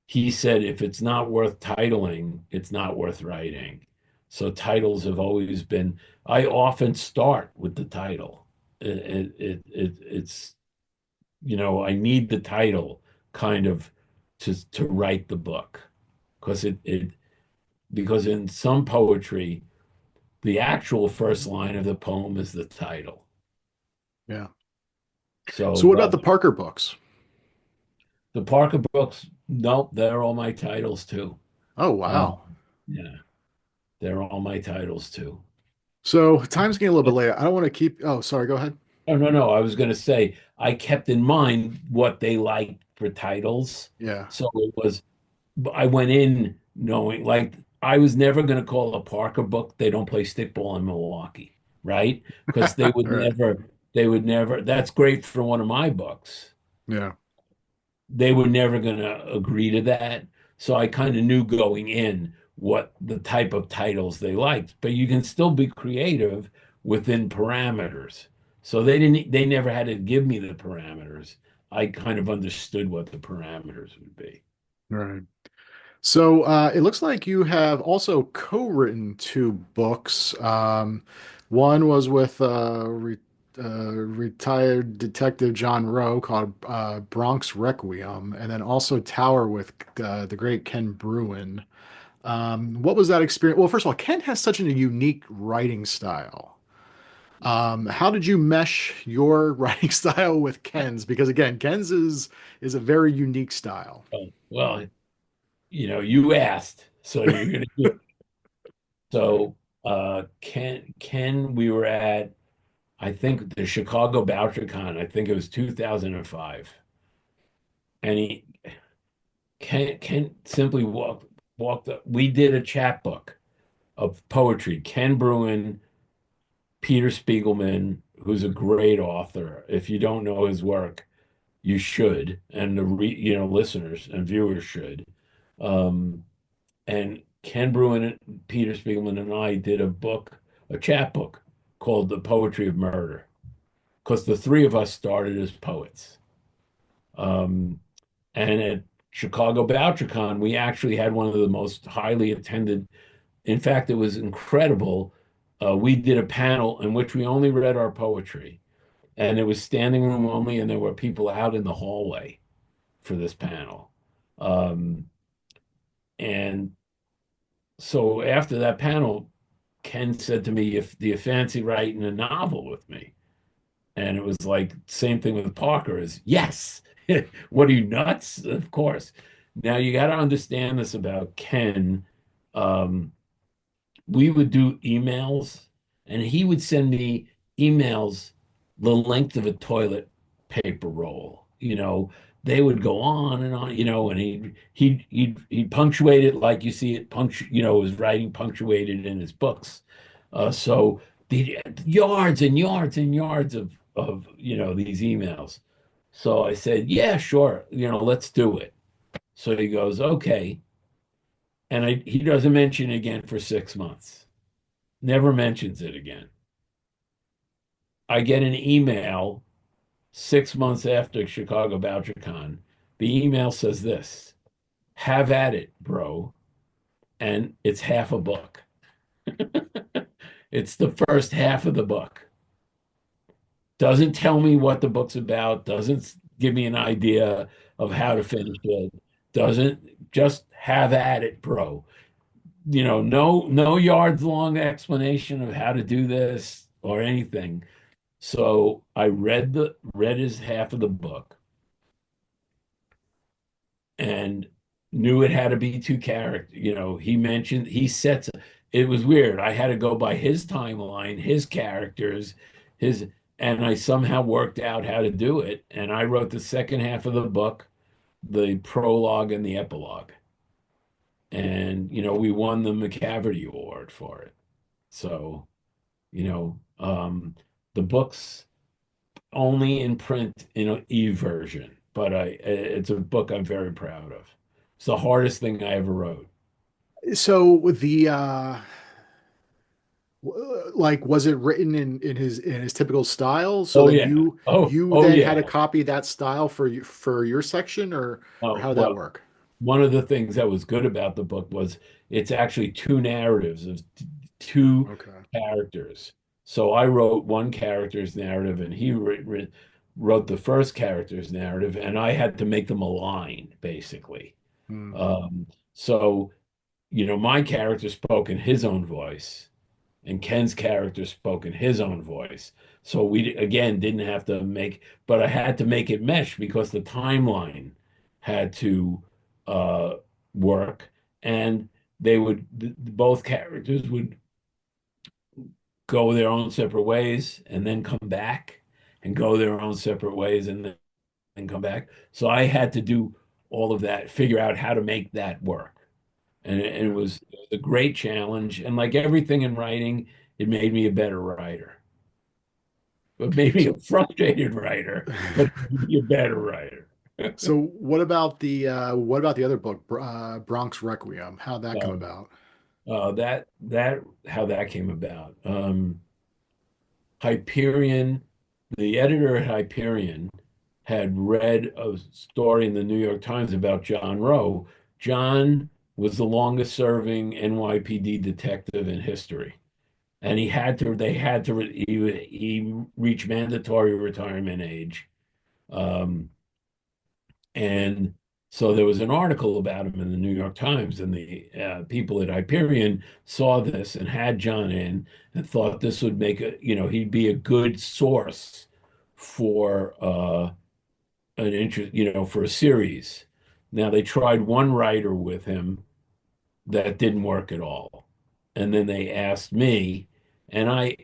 he said, if it's not worth titling, it's not worth writing. So titles have always been, I often start with the title. It's, I need the title kind of to write the book because because in some poetry, the actual first line of the poem is the title. Yeah. So, So what about but the Parker books? the Parker books, nope, they're all my titles too. Oh, Uh, wow. yeah, they're all my titles too. So time's getting a little bit late. I don't want to keep. Oh, sorry. Go ahead. Oh, no, no. I was going to say I kept in mind what they liked for titles. Yeah. So I went in knowing like I was never going to call a Parker book, They Don't Play Stickball in Milwaukee, right? Because All right. they would never, that's great for one of my books. Yeah. They were never going to agree to that. So I kind of knew going in what the type of titles they liked, but you can still be creative within parameters. So they never had to give me the parameters. I kind of understood what the parameters would be. All right. So it looks like you have also co-written two books. One was with retired detective John Rowe called Bronx Requiem, and then also Tower with the great Ken Bruin. What was that experience? Well, first of all, Ken has such a unique writing style. How did you mesh your writing style with Ken's? Because again, Ken's is a very unique style. Well, you asked, so you're going to do it. So Ken, we were at I think the Chicago BoucherCon. I think it was 2005, and Ken simply walked up. We did a chapbook of poetry. Ken Bruin, Peter Spiegelman, who's a great author. If you don't know his work, You should, and listeners and viewers should. Um, and Ken Bruin, Peter Spiegelman, and I did a chapbook called The Poetry of Murder, because the three of us started as poets. Um, and at Chicago BoucherCon, we actually had one of the most highly attended. In fact, it was incredible. We did a panel in which we only read our poetry, and it was standing room only, and there were people out in the hallway for this panel. Um, and so after that panel, Ken said to me, "If do you fancy writing a novel with me?" And it was like same thing with Parker is yes. What are you nuts? Of course. Now you got to understand this about Ken. Um, we would do emails, and he would send me emails the length of a toilet paper roll. They would go on and on, and he'd punctuate it like you see it his writing punctuated in his books. So the yards and yards and yards of these emails. So I said, yeah, sure, let's do it. So he goes, okay. And he doesn't mention it again for 6 months. Never mentions it again. I get an email 6 months after Chicago BoucherCon. The email says this: "Have at it, bro," and it's half a book. It's the first half of the book. Doesn't tell me what the book's about. Doesn't give me an idea of how to finish it. Doesn't just have at it, bro. No yards long explanation of how to do this or anything. So I read his half of the book and knew it had to be two characters. He sets it was weird. I had to go by his timeline, his characters, his and I somehow worked out how to do it. And I wrote the second half of the book, the prologue and the epilogue. And we won the Macavity Award for it. So, the book's only in print in an e-version, but it's a book I'm very proud of. It's the hardest thing I ever wrote. So the like, was it written in his typical style? So Oh then yeah. you Oh then had to yeah. copy that style for your section, or how Oh did that well, work? one of the things that was good about the book was it's actually two narratives of two Okay. characters. So I wrote one character's narrative, and he wrote the first character's narrative, and I had to make them align basically. Hmm. So my character spoke in his own voice, and Ken's character spoke in his own voice. So we again didn't have to but I had to make it mesh because the timeline had to uh, work, and both characters would go their own separate ways and then come back and go their own separate ways and come back. So I had to do all of that, figure out how to make that work. And Yeah. it was a great challenge. And like everything in writing, it made me a better writer. But made me So, a frustrated writer, but it made me a better writer. so what about the other book, Bronx Requiem? How'd that come So about? that how that came about. Hyperion, the editor at Hyperion had read a story in the New York Times about John Rowe. John was the longest serving NYPD detective in history. And they had to, he reached mandatory retirement age. Um, and so there was an article about him in the New York Times, and the people at Hyperion saw this and had John in and thought this would he'd be a good source for an interest, for a series. Now they tried one writer with him that didn't work at all. And then they asked me, and I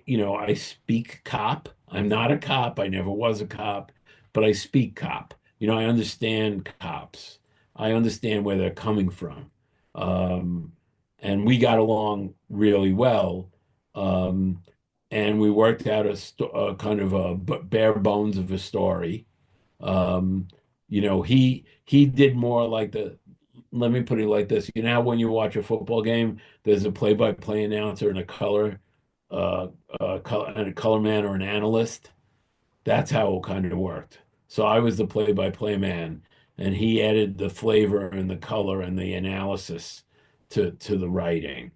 speak cop. I'm not a cop. I never was a cop, but I speak cop. I understand cops. I understand where they're coming from. Um, and we got along really well. Um, and we worked out a kind of a bare bones of a story. Um, he did more like the let me put it like this. You know how when you watch a football game, there's a play-by-play announcer and a uh, color man or an analyst. That's how it kind of worked. So I was the play-by-play man, and he added the flavor and the color and the analysis to the writing.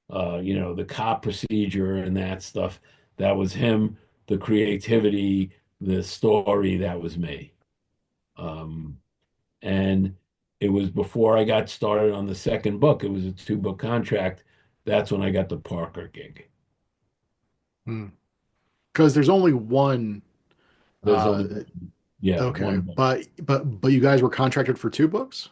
The cop procedure and that stuff, that was him. The creativity, the story, that was me. Um, and it was before I got started on the second book. It was a two-book contract. That's when I got the Parker gig. Because there's only one. There's Uh, only yeah, okay, one book. but you guys were contracted for two books?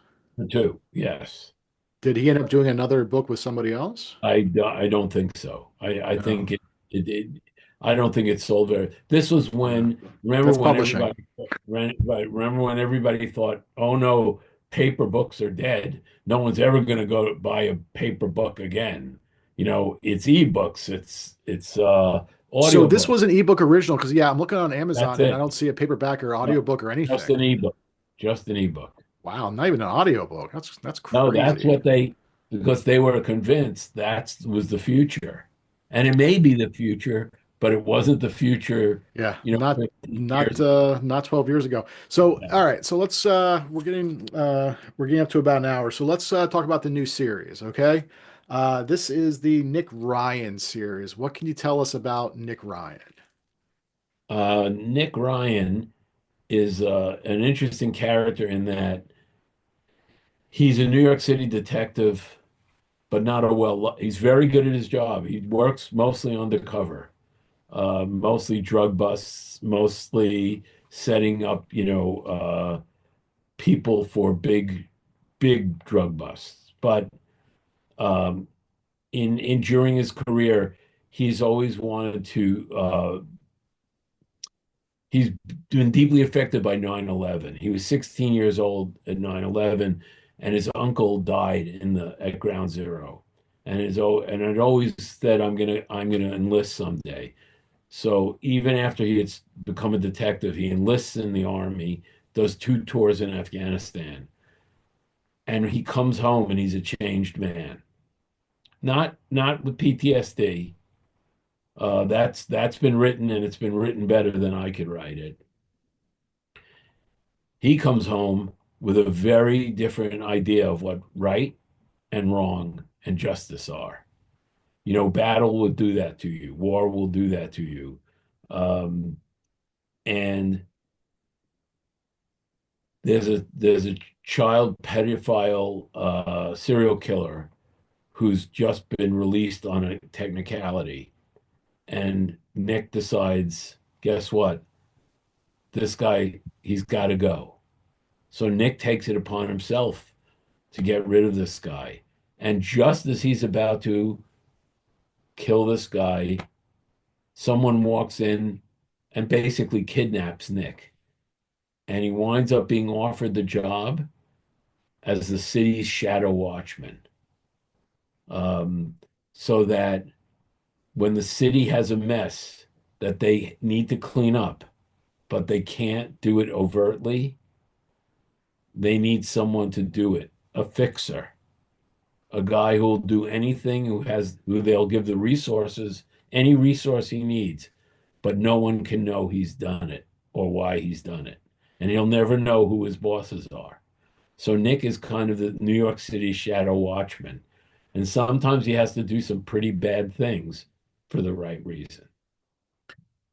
Two, yes. Did he end up doing another book with somebody else? I don't think so. I No, think it I don't think it sold very. This was no. when That's publishing. remember when everybody thought, oh no, paper books are dead. No one's ever going to go buy a paper book again. It's ebooks, it's So this audiobook. was an ebook original because yeah, I'm looking on That's Amazon and I it. don't see a paperback or No, audiobook or just anything. an ebook. Just an ebook. Wow, not even an audiobook. That's No, that's crazy. what because they were convinced that was the future. And it may be the future, but it wasn't the future, Yeah, not 15 years ago. not 12 years ago. So Yeah. all right, so let's we're getting up to about an hour. So let's talk about the new series, okay? This is the Nick Ryan series. What can you tell us about Nick Ryan? Nick Ryan is an interesting character in that he's a New York City detective, but not a he's very good at his job. He works mostly undercover, mostly drug busts, mostly setting up, people for big drug busts. But um, in during his career, he's always wanted to. He's been deeply affected by 9/11. He was 16 years old at 9/11, and his uncle died at Ground Zero. And it always said, I'm gonna enlist someday. So even after he had become a detective, he enlists in the army, does two tours in Afghanistan, and he comes home and he's a changed man. Not with PTSD. That's been written, and it's been written better than I could write it. He comes home with a very different idea of what right and wrong and justice are. Battle will do that to you. War will do that to you. Um, and there's a child pedophile serial killer who's just been released on a technicality. And Nick decides, guess what? This guy, he's got to go. So Nick takes it upon himself to get rid of this guy. And just as he's about to kill this guy, someone walks in and basically kidnaps Nick. And he winds up being offered the job as the city's shadow watchman. Um, so that when the city has a mess that they need to clean up, but they can't do it overtly, they need someone to do it, a fixer, a guy who will do anything, who they'll give the resources, any resource he needs, but no one can know he's done it or why he's done it. And he'll never know who his bosses are. So Nick is kind of the New York City shadow watchman. And sometimes he has to do some pretty bad things for the right reason.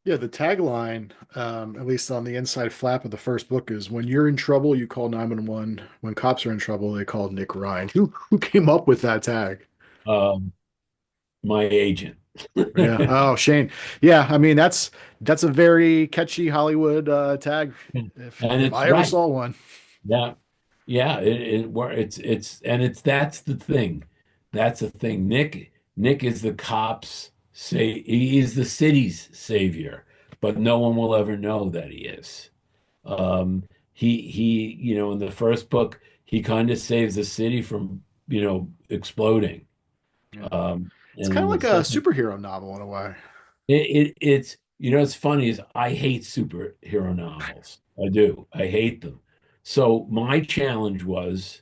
Yeah, the tagline, at least on the inside flap of the first book, is when you're in trouble, you call 911. When cops are in trouble, they call Nick Ryan. Who came up with that tag? Um, my agent. Yeah. Oh, Shane. Yeah, I mean that's a very catchy Hollywood tag And if it's I ever right. saw one. Yeah. Yeah, it's that's the thing. That's the thing. Nick is the cops say he is the city's savior, but no one will ever know that he is. In the first book, he kind of saves the city from, exploding. Yeah. Um, It's and kind in of the like a second, superhero novel in a way. it, it it's it's funny is I hate superhero novels. I do. I hate them. So my challenge was,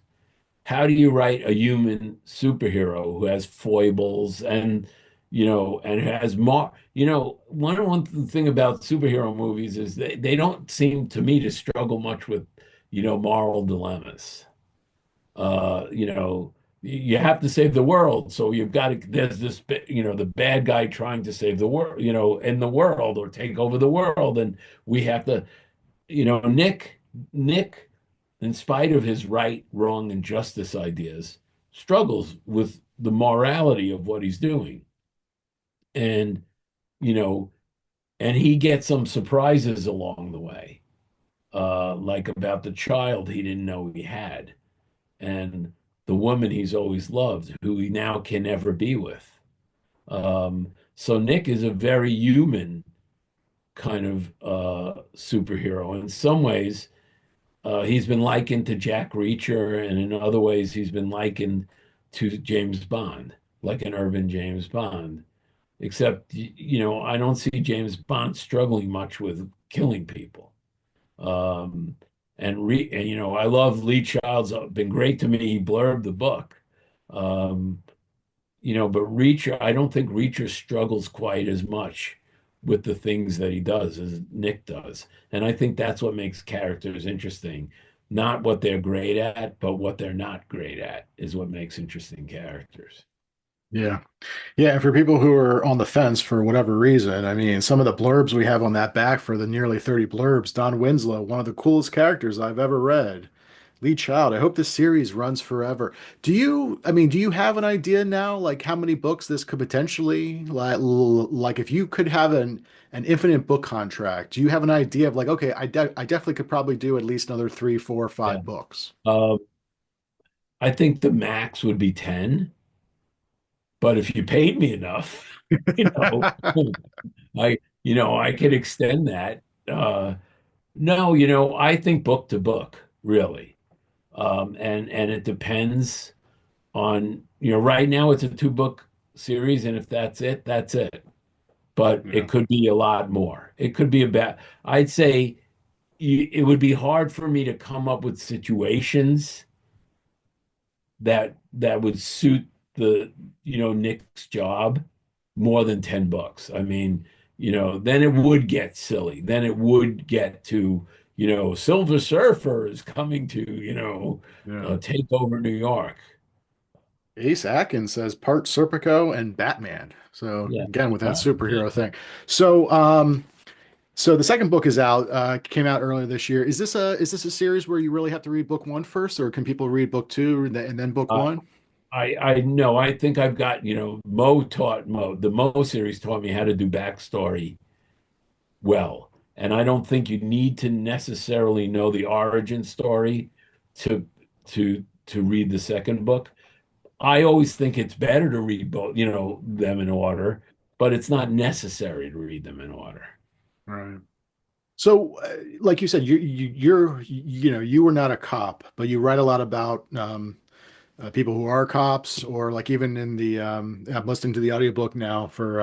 how do you write a human superhero who has foibles and and has more one thing about superhero movies is they don't seem to me to struggle much with moral dilemmas. You have to save the world, so you've got to there's this the bad guy trying to save the world, in the world or take over the world, and we have to, Nick, in spite of his right, wrong, and justice ideas, struggles with the morality of what he's doing. And, you know, and he gets some surprises along the way, like about the child he didn't know he had, and the woman he's always loved, who he now can never be with. So Nick is a very human kind of superhero. In some ways, he's been likened to Jack Reacher, and in other ways, he's been likened to James Bond, like an urban James Bond. Except, I don't see James Bond struggling much with killing people. Um, I love Lee Child's been great to me. He blurbed the book. Um, but Reacher, I don't think Reacher struggles quite as much with the things that he does as Nick does. And I think that's what makes characters interesting. Not what they're great at, but what they're not great at is what makes interesting characters. Yeah. Yeah, and for people who are on the fence for whatever reason, I mean, some of the blurbs we have on that back for the nearly 30 blurbs, Don Winslow, one of the coolest characters I've ever read. Lee Child, I hope this series runs forever. Do you have an idea now, like how many books this could potentially, like if you could have an infinite book contract, do you have an idea of like, okay, I definitely could probably do at least another three, four, Yeah. five books. Uh, I think the max would be 10, but if you paid me enough, you know, I could extend that. No, I think book to book, really. And it depends on, right now it's a two-book series, and if that's it, that's it. But Yeah. it could be a lot more. It could be about, I'd say it would be hard for me to come up with situations that would suit the, Nick's job more than 10 bucks. I mean, then it would get silly. Then it would get to, Silver Surfer is coming to, Yeah. take over New York. Ace Atkins says part Serpico and Batman. So Yeah. again, with that Wow. Yeah. superhero thing. So so the second book is out, came out earlier this year. Is this a series where you really have to read book one first, or can people read book two and then book Uh, one? I know. I think I've got, the Mo series taught me how to do backstory well. And I don't think you need to necessarily know the origin story to to read the second book. I always think it's better to read both, them in order, but it's not necessary to read them in order. Right. So, like you said, you were not a cop, but you write a lot about people who are cops, or like even in the I'm listening to the audiobook now for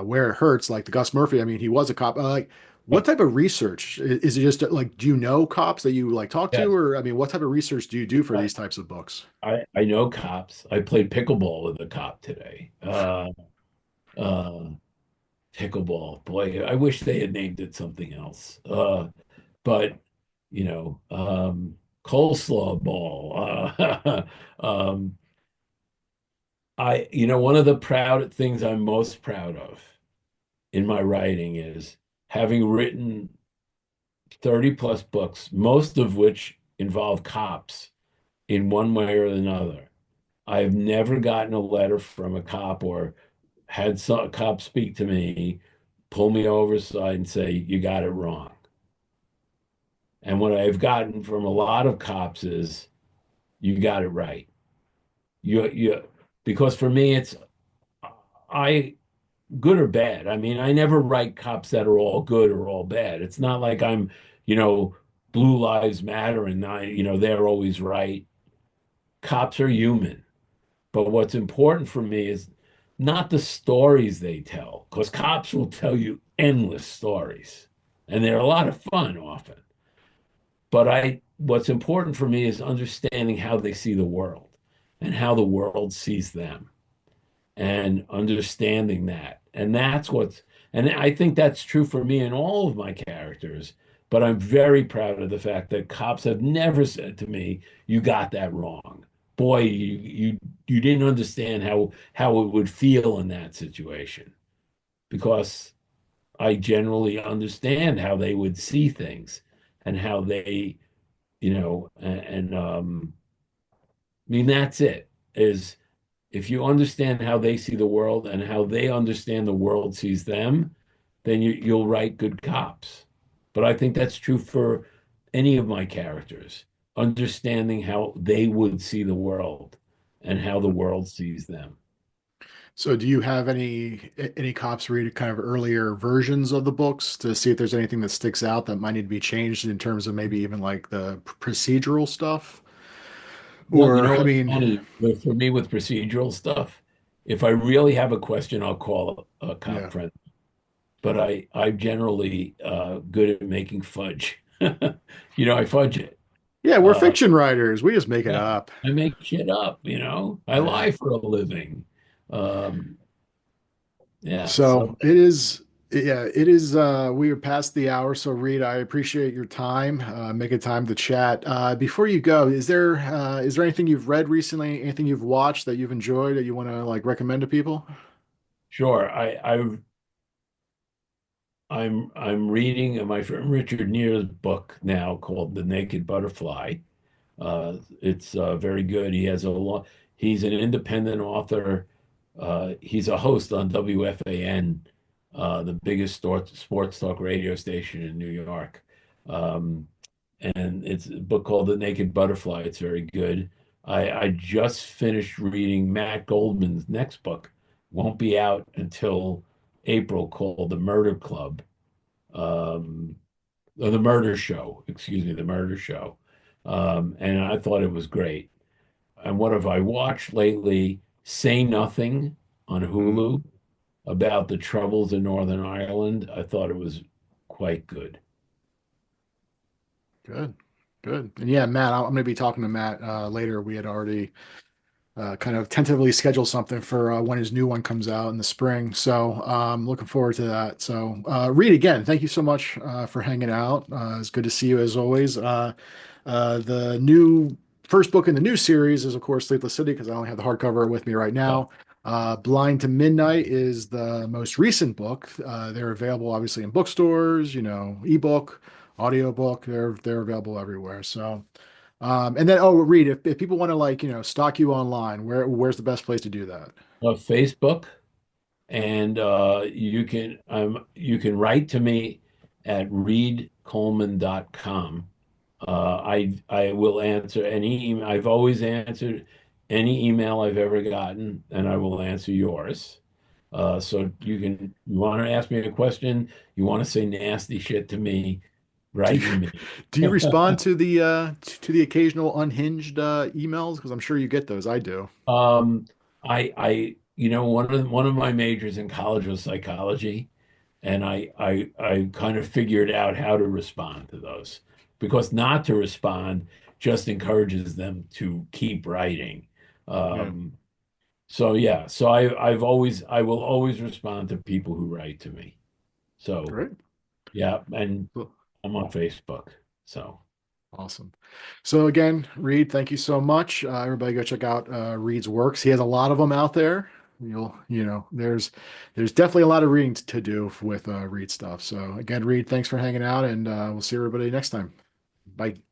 Where It Hurts, like the Gus Murphy. I mean, he was a cop. Like, Yeah. what type of research is it? Just like, do you know cops that you like talk to, Yes. or I mean, what type of research do you do for I, these types of books? I know cops. I played pickleball with a cop today. Uh, Pickleball. Boy, I wish they had named it something else. But coleslaw ball. Um, one of the proud things I'm most proud of in my writing is having written 30 plus books, most of which involve cops in one way or another. I've never gotten a letter from a cop or had a cop speak to me, pull me over aside and say, you got it wrong. And what I've gotten from a lot of cops is, you got it right. You because for me it's I good or bad. I mean, I never write cops that are all good or all bad. It's not like I'm, you know, Blue Lives Matter and they're always right. Cops are human. But what's important for me is not the stories they tell, because cops will tell you endless stories, and they're a lot of fun often. But what's important for me is understanding how they see the world and how the world sees them and understanding that. And I think that's true for me and all of my characters. But I'm very proud of the fact that cops have never said to me, "You got that wrong. Boy, you didn't understand how it would feel in that situation." Because I generally understand how they would see things and how they, I mean, that's it. Is if you understand how they see the world and how they understand the world sees them, then you'll write good cops. But I think that's true for any of my characters, understanding how they would see the world and how the world sees them. So do you have any cops read kind of earlier versions of the books to see if there's anything that sticks out that might need to be changed in terms of maybe even like the procedural stuff? Well, you Or, know I what's mean, funny? For me with procedural stuff, if I really have a question, I'll call a yeah. cop friend. But I'm generally good at making fudge. I fudge it. Yeah, we're Uh, fiction writers. We just make it yeah, up. I make shit up. I Yeah. lie for a living. Um, yeah, so So it is, yeah, it is. We are past the hour. So Reed, I appreciate your time, making time to chat. Before you go, is there anything you've read recently, anything you've watched that you've enjoyed that you want to like recommend to people? sure. I'm reading my friend Richard Neer's book now called The Naked Butterfly. It's very good. He's an independent author. He's a host on WFAN, the biggest sports talk radio station in New York. Um, and it's a book called The Naked Butterfly. It's very good. I just finished reading Matt Goldman's next book. Won't be out until April, called The Murder Club. Um, or The Murder Show, excuse me, The Murder Show. And I thought it was great. And what have I watched lately? Say Nothing on Mm, Hulu about the troubles in Northern Ireland. I thought it was quite good. good, good. And yeah, Matt, I'm going to be talking to Matt later. We had already kind of tentatively schedule something for when his new one comes out in the spring. So looking forward to that. So Reed, again, thank you so much for hanging out. It's good to see you as always. The new first book in the new series is, of course, Sleepless City, because I only have the hardcover with me right Yeah. now. Blind to Midnight is the most recent book. They're available obviously in bookstores, ebook, audiobook. They're available everywhere. So and then, oh, Reed, if people want to like, stalk you online, where's the best place to do that? Facebook, and you can write to me at reedcoleman.com. I will answer any email. I've always answered any email I've ever gotten, and I will answer yours. So you want to ask me a question, you want to say nasty shit to me, Do write you to me. do you respond to the occasional unhinged emails? Because I'm sure you get those. I do. Um, one of my majors in college was psychology, and I kind of figured out how to respond to those, because not to respond just encourages them to keep writing. Yeah, Um, so yeah, so I will always respond to people who write to me. So great. yeah, and Well, I'm on Facebook. So awesome. So again, Reed, thank you so much. Everybody go check out Reed's works. He has a lot of them out there. There's definitely a lot of reading to do with Reed stuff. So again, Reed, thanks for hanging out, and we'll see everybody next time. Bye.